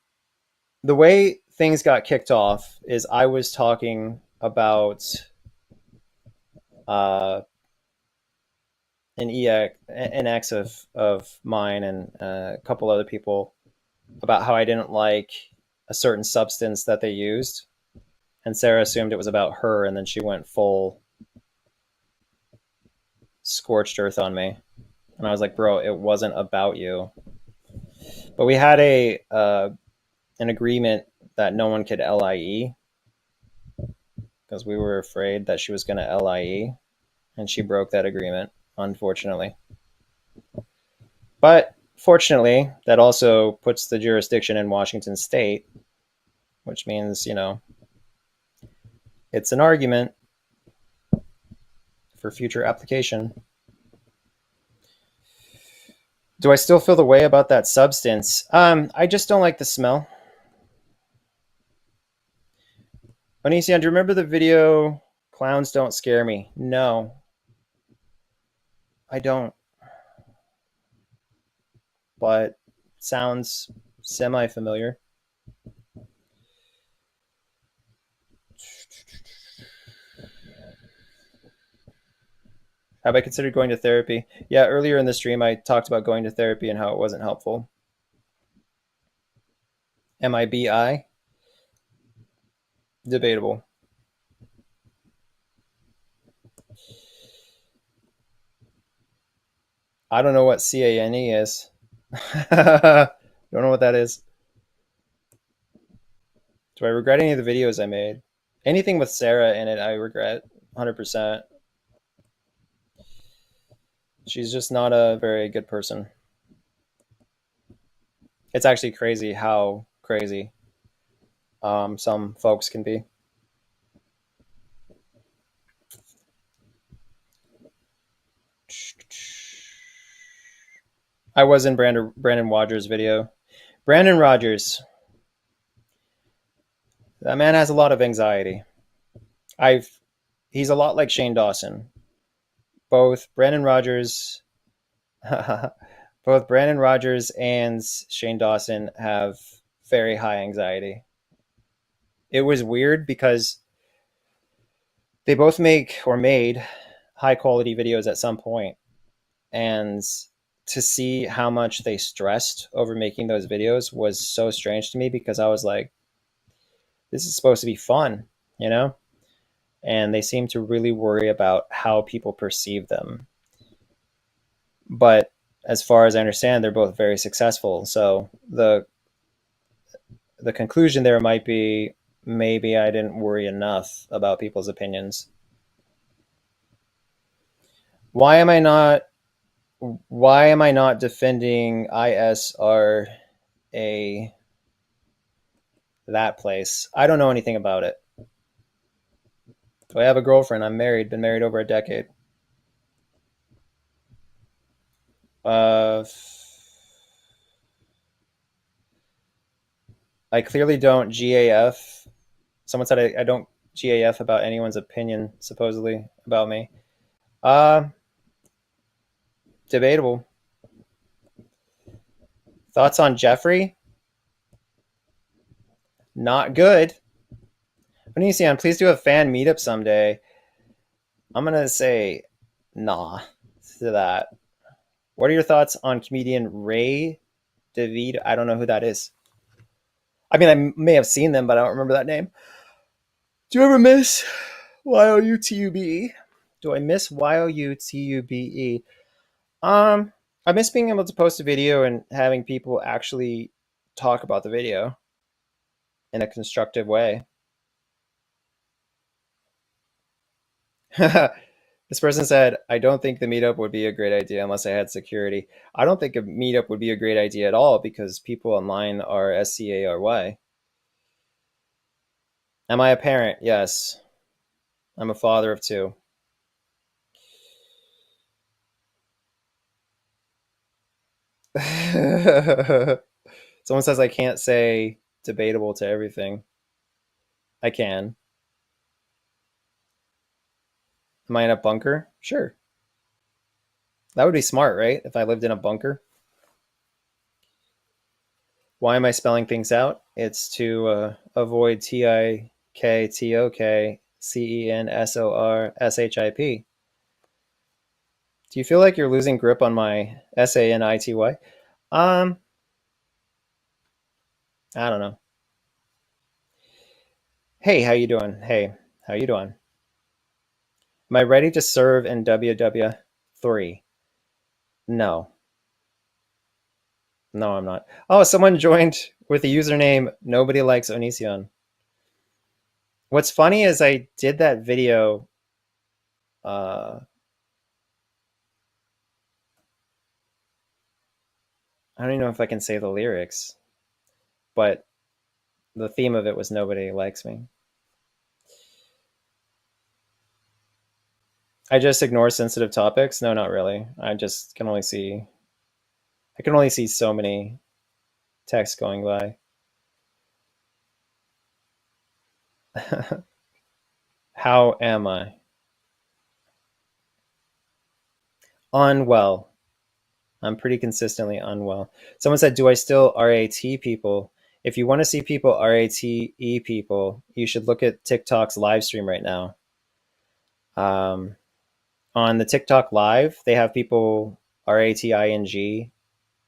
the way things got kicked off is I was talking about uh, an ex of mine and a couple other people about how I didn't like a certain substance that they used, and Sarah assumed it was about her, and then she went full scorched earth on me, and I was like, "Bro, it wasn't about you." But we had a an agreement that no one could LIE because we were afraid that she was going to LIE, and she broke that agreement, unfortunately. But fortunately, that also puts the jurisdiction in Washington State, which means, it's an argument for future application. Do I still feel the way about that substance? I just don't like the smell. Onision, do you remember the video "Clowns Don't Scare Me"? No, I don't. but sounds semi-familiar. Have I considered going to therapy? Yeah, earlier in the stream, I talked about going to therapy and how it wasn't helpful. MIBI? Debatable. I don't know what CANE is. Don't know what that is. Do I regret any of the videos I made? Anything with Sarah in it, I regret 100%. She's just not a very good person. It's actually crazy how crazy some folks can be. I was in Brandon Rogers' video. Brandon Rogers, that man has a lot of anxiety. I've He's a lot like Shane Dawson. Both Brandon Rogers, both Brandon Rogers and Shane Dawson have very high anxiety. It was weird because they both make or made high quality videos at some point, and to see how much they stressed over making those videos was so strange to me because I was like, this is supposed to be fun, you know? And they seem to really worry about how people perceive them. But as far as I understand, they're both very successful. So the conclusion there might be maybe I didn't worry enough about people's opinions. Why am I not why am I not defending ISRA, that place? I don't know anything about it. Do I have a girlfriend? I'm married, been married over a decade. Uh, I clearly don't GAF. Someone said I don't GAF about anyone's opinion, supposedly, about me. Uh, Debatable. Thoughts on Jeffrey? Not good. Onision, please do a fan meetup someday. I'm going to say nah to that. What are your thoughts on comedian Ray David? I don't know who that is. I mean, I may have seen them, but I don't remember that name. Do you ever miss YOUTUBE? Do I miss YOUTUBE? Um, I miss being able to post a video and having people actually talk about the video in a constructive way. This person said, I don't think the meetup would be a great idea unless I had security. I don't think a meetup would be a great idea at all because people online are SCARY. Am I a parent? Yes. I'm a father of two. Someone says I can't say debatable to everything. I can. Am I in a bunker? Sure. That would be smart, right? If I lived in a bunker. Why am I spelling things out? It's to avoid TIKTOKCENSORSHIP. Do you feel like you're losing grip on my SANITY? Um, I don't know. Hey, how you doing? Hey, how you doing? Am I ready to serve in WW3? No. No, I'm not. Oh, someone joined with the username Nobody Likes Onision. What's funny is I did that video. Uh, I don't even know if I can say the lyrics, but the theme of it was Nobody Likes Me. I just ignore sensitive topics. No, not really. I can only see so many texts going by. How am I? Unwell. I'm pretty consistently unwell. Someone said, "Do I still RAT people?" If you want to see people RATE people, you should look at TikTok's live stream right now. Um, on the TikTok live, they have people RATING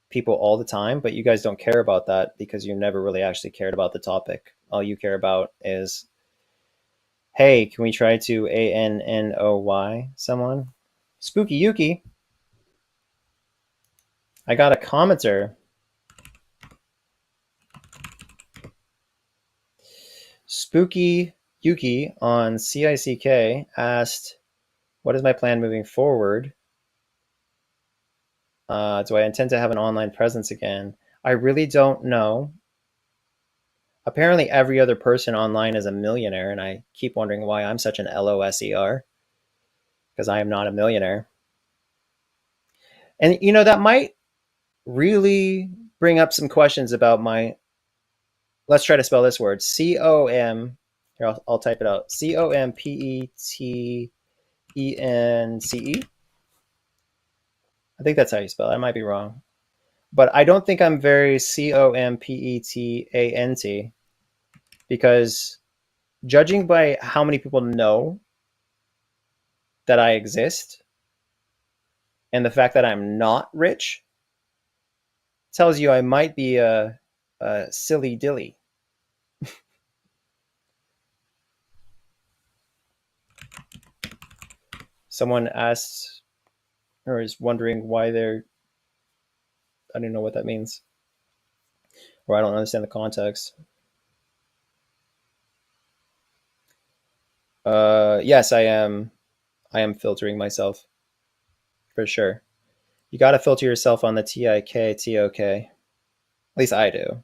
people all the time, but you guys don't care about that because you never really actually cared about the topic. All you care about is, hey, can we try to ANNOY someone? Spooky Yuki. I got a commenter. Spooky Yuki on CICK asked, what is my plan moving forward? Do I intend to have an online presence again? I really don't know. Apparently, every other person online is a millionaire, and I keep wondering why I'm such an LOSER because I am not a millionaire. And, that might really bring up some questions about my. Let's try to spell this word. COM. Here, I'll type it out. COMPETENCE. I think that's how you spell it. I might be wrong. But I don't think I'm very COMPETANT because judging by how many people know that I exist and the fact that I'm not rich tells you I might be a silly dilly. Someone asked or is wondering why they're. I don't know what that means, or I don't understand the context. Yes, I am. I am filtering myself for sure. You got to filter yourself on the TIKTOK. At least I do.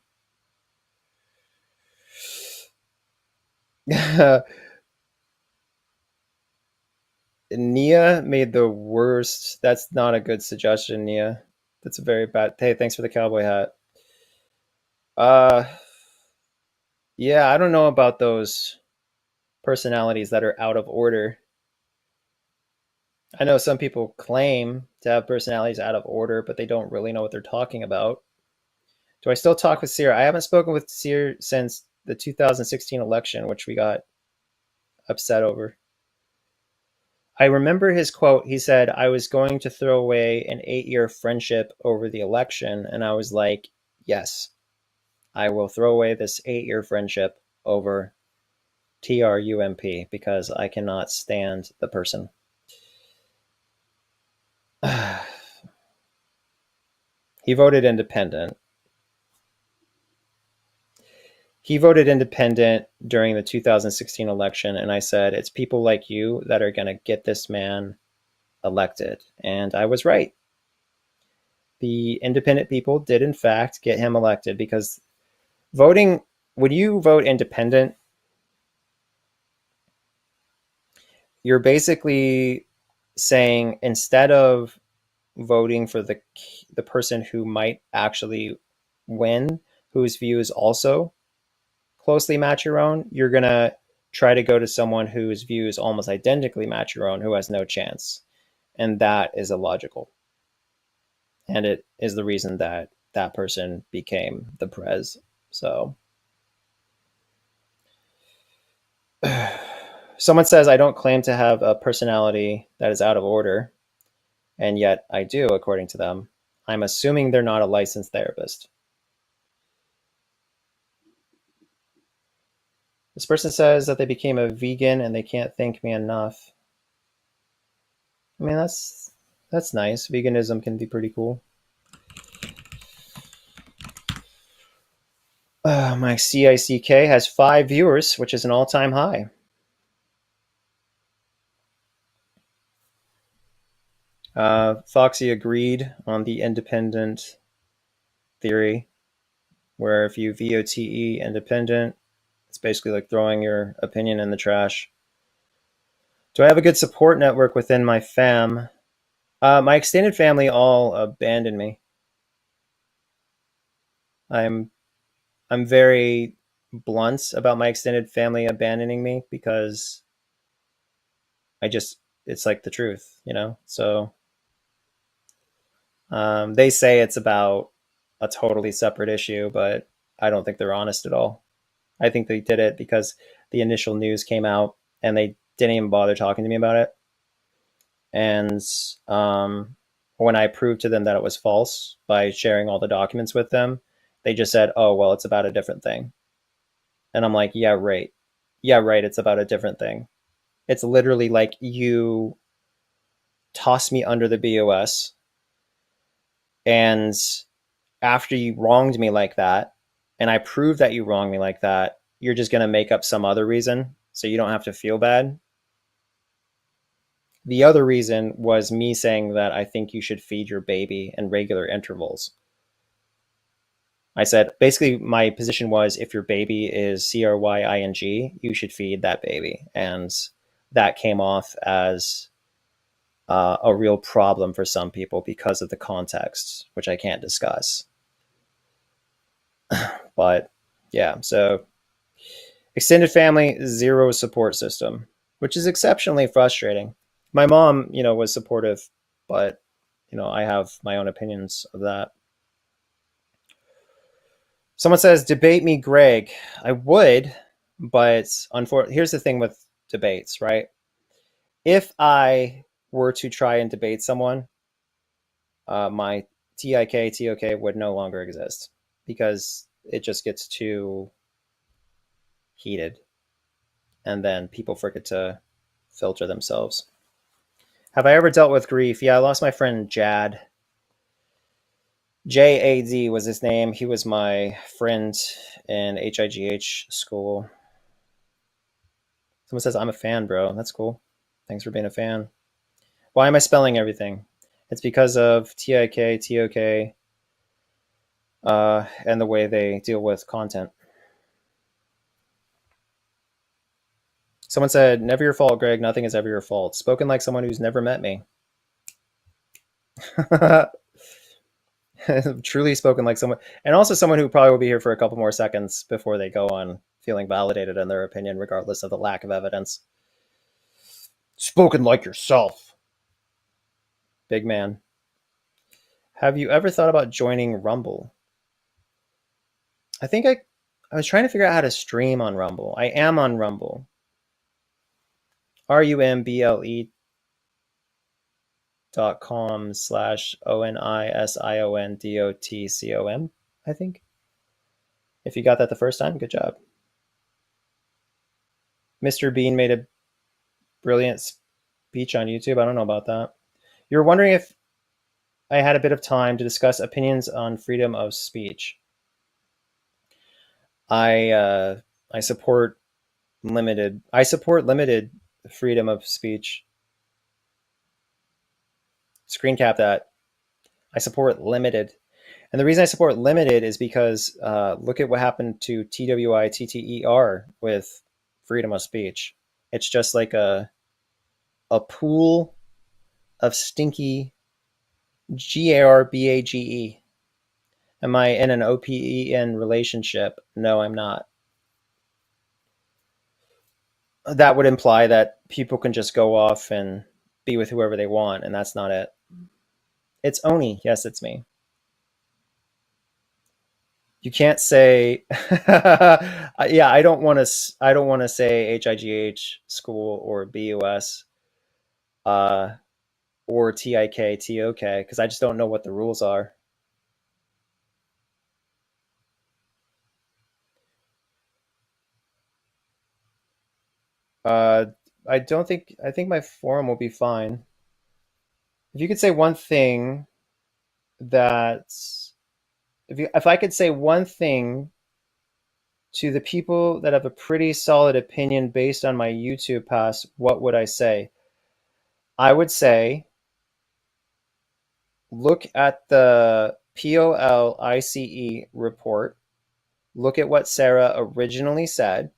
Nia made the worst. That's not a good suggestion, Nia. That's a very bad. Hey, thanks for the cowboy hat. Uh, yeah, I don't know about those personalities that are out of order. I know some people claim to have personalities out of order, but they don't really know what they're talking about. Do I still talk with Sear? I haven't spoken with Sear since the 2016 election, which we got upset over. I remember his quote. He said, I was going to throw away an 8-year friendship over the election. And I was like, yes, I will throw away this 8-year friendship over TRUMP because I cannot stand the person. He voted independent. He voted independent during the 2016 election. And I said, it's people like you that are going to get this man elected. And I was right. The independent people did, in fact, get him elected because voting, when you vote independent, you're basically saying instead of voting for the person who might actually win, whose views also closely match your own, you're going to try to go to someone whose views almost identically match your own, who has no chance. And that is illogical. And it is the reason that that person became the prez. So someone says I don't claim to have a personality that is out of order, and yet I do, according to them. I'm assuming they're not a licensed therapist. This person says that they became a vegan and they can't thank me enough. I mean, that's nice. Veganism can be pretty cool. My CICK has 5 viewers, which is an all-time high. Foxy agreed on the independent theory, where if you VOTE independent, it's basically like throwing your opinion in the trash. Do I have a good support network within my fam? My extended family all abandoned me. I'm I'm very blunt about my extended family abandoning me because I just it's like the truth. So They say it's about a totally separate issue, but I don't think they're honest at all. I think they did it because the initial news came out and they didn't even bother talking to me about it. And when I proved to them that it was false by sharing all the documents with them, they just said, "Oh, well, it's about a different thing." And I'm like, "Yeah, right. Yeah, right. It's about a different thing." It's literally like you toss me under the BOS, and after you wronged me like that, and I prove that you wronged me like that, you're just going to make up some other reason so you don't have to feel bad. The other reason was me saying that I think you should feed your baby in regular intervals. I said, basically, my position was if your baby is CRYING, you should feed that baby. And that came off as a real problem for some people because of the context, which I can't discuss. But yeah, so extended family, zero support system, which is exceptionally frustrating. My mom, was supportive, but I have my own opinions of that. Someone says, debate me, Greg. I would, but unfortunately, here's the thing with debates, right? If I were to try and debate someone, my TIK would no longer exist because it just gets too heated and then people forget to filter themselves. Have I ever dealt with grief? Yeah, I lost my friend Jad. JAD was his name. He was my friend in HIGH school. Someone says, I'm a fan, bro. That's cool. Thanks for being a fan. Why am I spelling everything? It's because of TIK, TOK, and the way they deal with content. Someone said, never your fault, Greg. Nothing is ever your fault. Spoken like someone who's never met me. Truly spoken like someone, and also someone who probably will be here for a couple more seconds before they go on feeling validated in their opinion, regardless of the lack of evidence. Spoken like yourself. Big man. Have you ever thought about joining Rumble? I think I was trying to figure out how to stream on Rumble. I am on Rumble. rumble.com/ONISIONDOTCOM, I think. If you got that the first time, good job. Mr. Bean made a brilliant speech on YouTube. I don't know about that. You're wondering if I had a bit of time to discuss opinions on freedom of speech. I support limited. I support limited freedom of speech. Screen cap that. I support limited. And the reason I support limited is because look at what happened to TWITTER with freedom of speech. It's just like a pool of stinky GARBAGE. Am I in an OPEN relationship? No, I'm not. That would imply that people can just go off and be with whoever they want, and that's not it. It's Oni. Yes, it's me. You can't say yeah, I don't want to say HIGH school or BUS or TIK TOK because I just don't know what the rules are. Uh I don't think I think my forum will be fine. If you could say one thing that if I could say one thing to the people that have a pretty solid opinion based on my YouTube past, what would I say? I would say look at the POLICE report. Look at what Sarah originally said.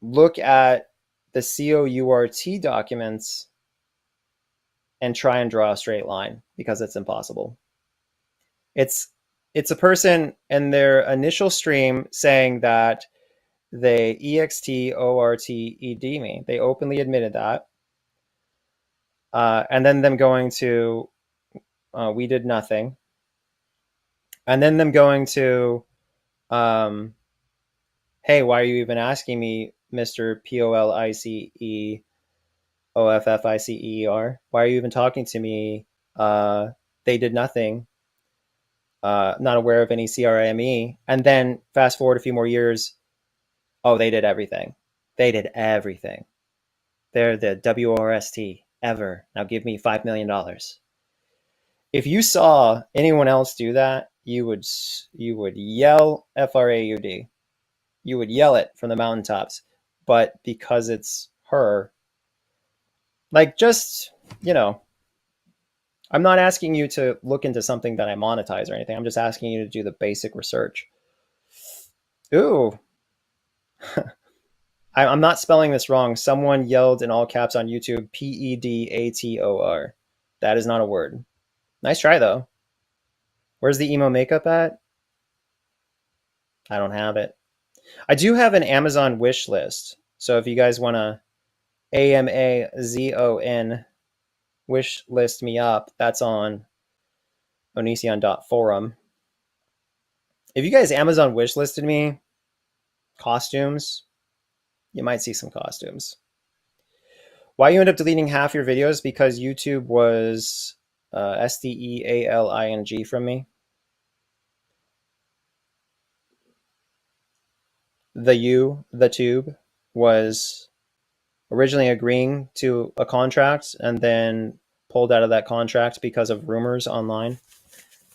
Look at the COURT documents and try and draw a straight line because it's impossible. It's a person in their initial stream saying that they EXTORTED me. They openly admitted that. And then them going to we did nothing, and then them going to, hey, why are you even asking me, Mister POLICEOFFICER? Why are you even talking to me? They did nothing. Not aware of any CRME. And then fast forward a few more years. Oh, they did everything. They did everything. They're the WRST ever. Now give me $5 million. If you saw anyone else do that, you would yell FRAUD. You would yell it from the mountaintops. But because it's her, like, just, you know, I'm not asking you to look into something that I monetize or anything. I'm just asking you to do the basic research. Ooh, I'm not spelling this wrong. Someone yelled in all caps on YouTube, PEDATOR. That is not a word. Nice try, though. Where's the emo makeup at? I don't have it. I do have an Amazon wish list. So if you guys want to AMAZON wish list me up, that's on onision.forum. If you guys Amazon wish listed me costumes, you might see some costumes. Why you end up deleting half your videos? Because YouTube was SDEALING from me. The tube, was originally agreeing to a contract and then pulled out of that contract because of rumors online.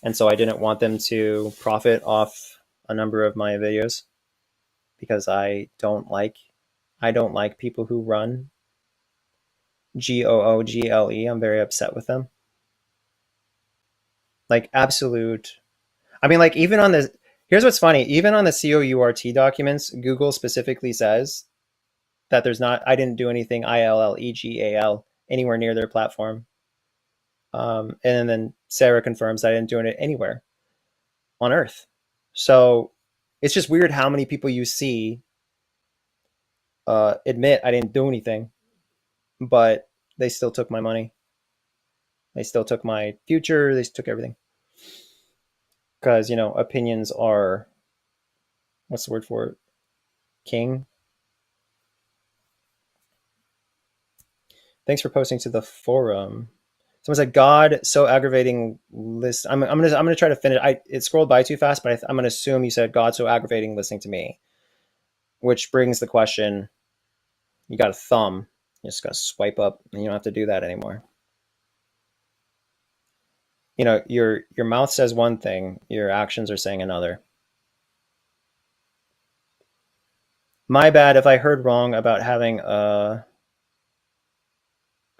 And so I didn't want them to profit off a number of my videos because I don't like people who run GOOGLE. I'm very upset with them. Like, absolute. I mean, like, even on the, here's what's funny, even on the COURT documents, Google specifically says that I didn't do anything ILLEGAL anywhere near their platform. And then Sarah confirms I didn't do it anywhere on Earth. So it's just weird how many people you see admit I didn't do anything, but they still took my money. They still took my future. They took everything. Because, opinions are, what's the word for it? King. Thanks for posting to the forum. Someone said, "God, so aggravating." List. I'm gonna try to finish. It scrolled by too fast, but I'm gonna assume you said, "God, so aggravating listening to me," which brings the question: you got a thumb? You just gotta swipe up, and you don't have to do that anymore. Your mouth says one thing, your actions are saying another. My bad if I heard wrong about having a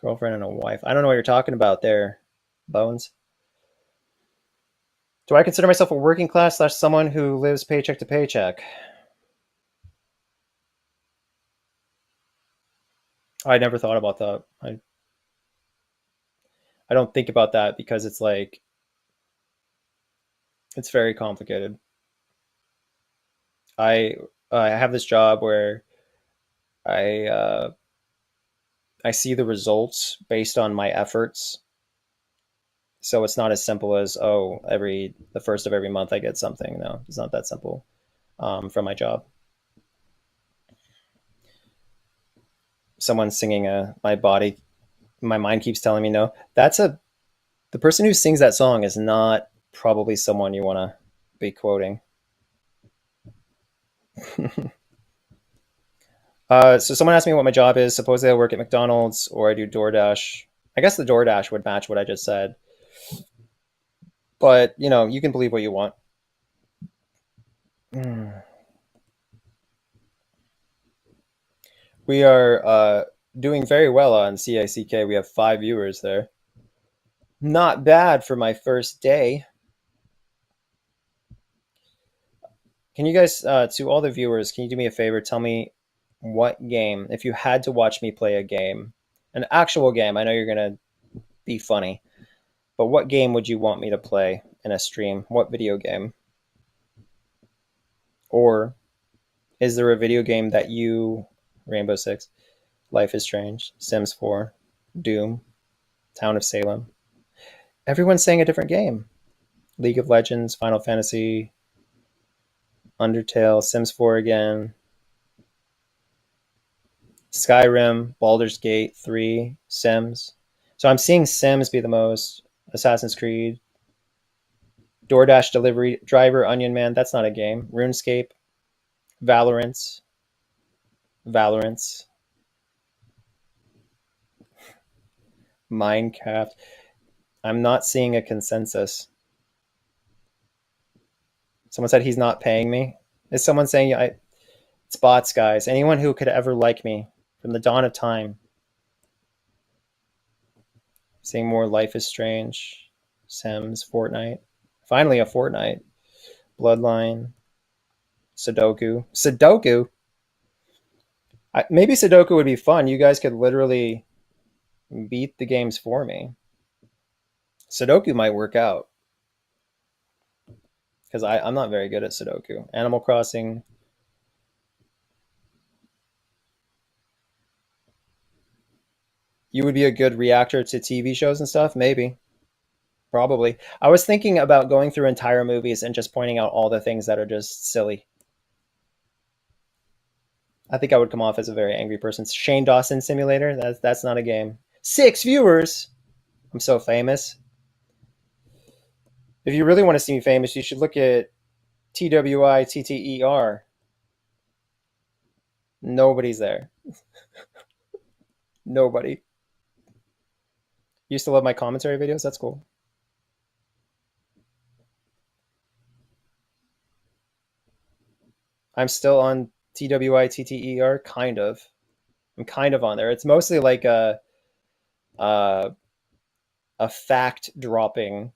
girlfriend and a wife. I don't know what you're talking about there, Bones. Do I consider myself a working class / someone who lives paycheck to paycheck? I never thought about that. I don't think about that because it's like, it's very complicated. I I have this job where I I see the results based on my efforts. So it's not as simple as, oh, the first of every month I get something. No, it's not that simple. From my job, someone's singing my mind keeps telling me no. The person who sings that song is not probably someone you want to be quoting. So someone asked me what my job is. Supposedly I work at McDonald's or I do DoorDash. I guess the DoorDash would match what I just said. But, you can believe what you want. We are doing very well on CICK. We have 5 viewers there. Not bad for my first day. Can you guys, to all the viewers, can you do me a favor? Tell me what game, if you had to watch me play a game, an actual game, I know you're going to be funny, but what game would you want me to play in a stream? What video game? Or is there a video game that Rainbow Six, Life is Strange, Sims 4, Doom, Town of Salem, Everyone's saying a different game. League of Legends, Final Fantasy, Undertale, Sims 4 again, Skyrim, Baldur's Gate 3, Sims. So I'm seeing Sims be the most, Assassin's Creed, DoorDash delivery driver, Onion Man, that's not a game. RuneScape, Valorant, Valorant, Minecraft. I'm not seeing a consensus. Someone said he's not paying me. Is someone saying it's bots, guys? Anyone who could ever like me from the dawn of time. Seeing more Life is Strange, Sims, Fortnite. Finally, a Fortnite. Bloodline, Sudoku. Sudoku? Maybe Sudoku would be fun. You guys could literally beat the games for me. Sudoku might work out because I'm not very good at Sudoku. Animal Crossing. You would be a good reactor to TV shows and stuff? Maybe. Probably. I was thinking about going through entire movies and just pointing out all the things that are just silly. I think I would come off as a very angry person. Shane Dawson Simulator? That's not a game. 6 viewers! I'm so famous. If you really want to see me famous, you should look at TWITTER. Nobody's there. Nobody. Used to love my commentary videos. That's cool. I'm still on TWITTER, kind of. I'm kind of on there. It's mostly like a, a fact dropping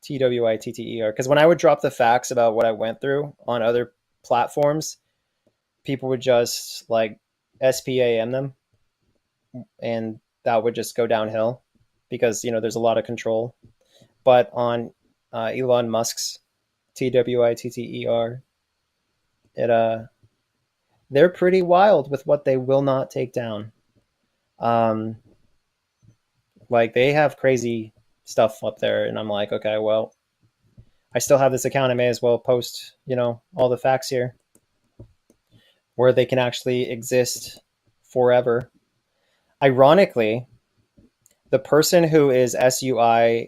TWITTER. Because when I would drop the facts about what I went through on other platforms, people would just like SPAM them, and that would just go downhill because there's a lot of control. But on Elon Musk's TWITTER, they're pretty wild with what they will not take down. Um, like they have crazy stuff up there, and I'm like, okay, well, I still have this account. I may as well post, all the facts here, where they can actually exist forever. Ironically, the person who is SUING,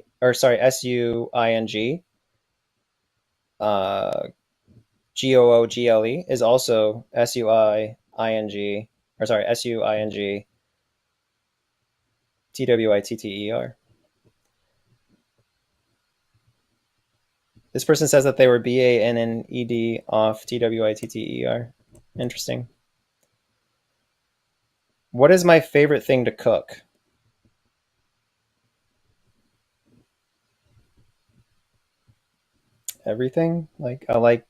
GOOGLE is also SUING, or sorry, SUING TWITTER. This person says that they were BANNED off TWITTER. Interesting. What is my favorite thing to cook? Everything. Like I like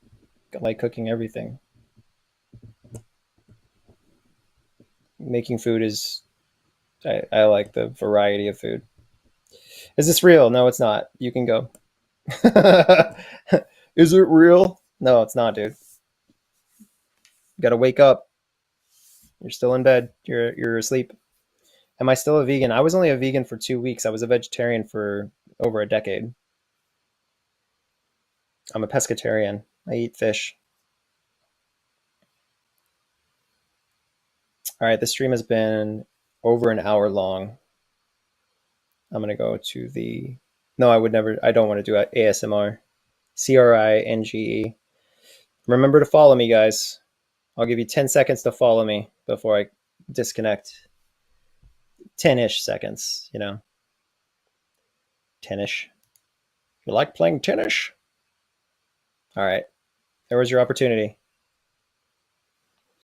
cooking everything. Making food is I like the variety of food. Is this real? No, it's not. You can go. Is it real? No, it's not, dude. You gotta wake up. You're still in bed. You're asleep. Am I still a vegan? I was only a vegan for 2 weeks. I was a vegetarian for over a decade. I'm a pescatarian. I eat fish. All right, the stream has been over an hour long. I'm gonna go to the. No, I would never. I don't want to do ASMR. CRINGE. Remember to follow me, guys. I'll give you 10 seconds to follow me before I disconnect. 10-ish seconds, 10-ish. You like playing tennis? All right. There was your opportunity.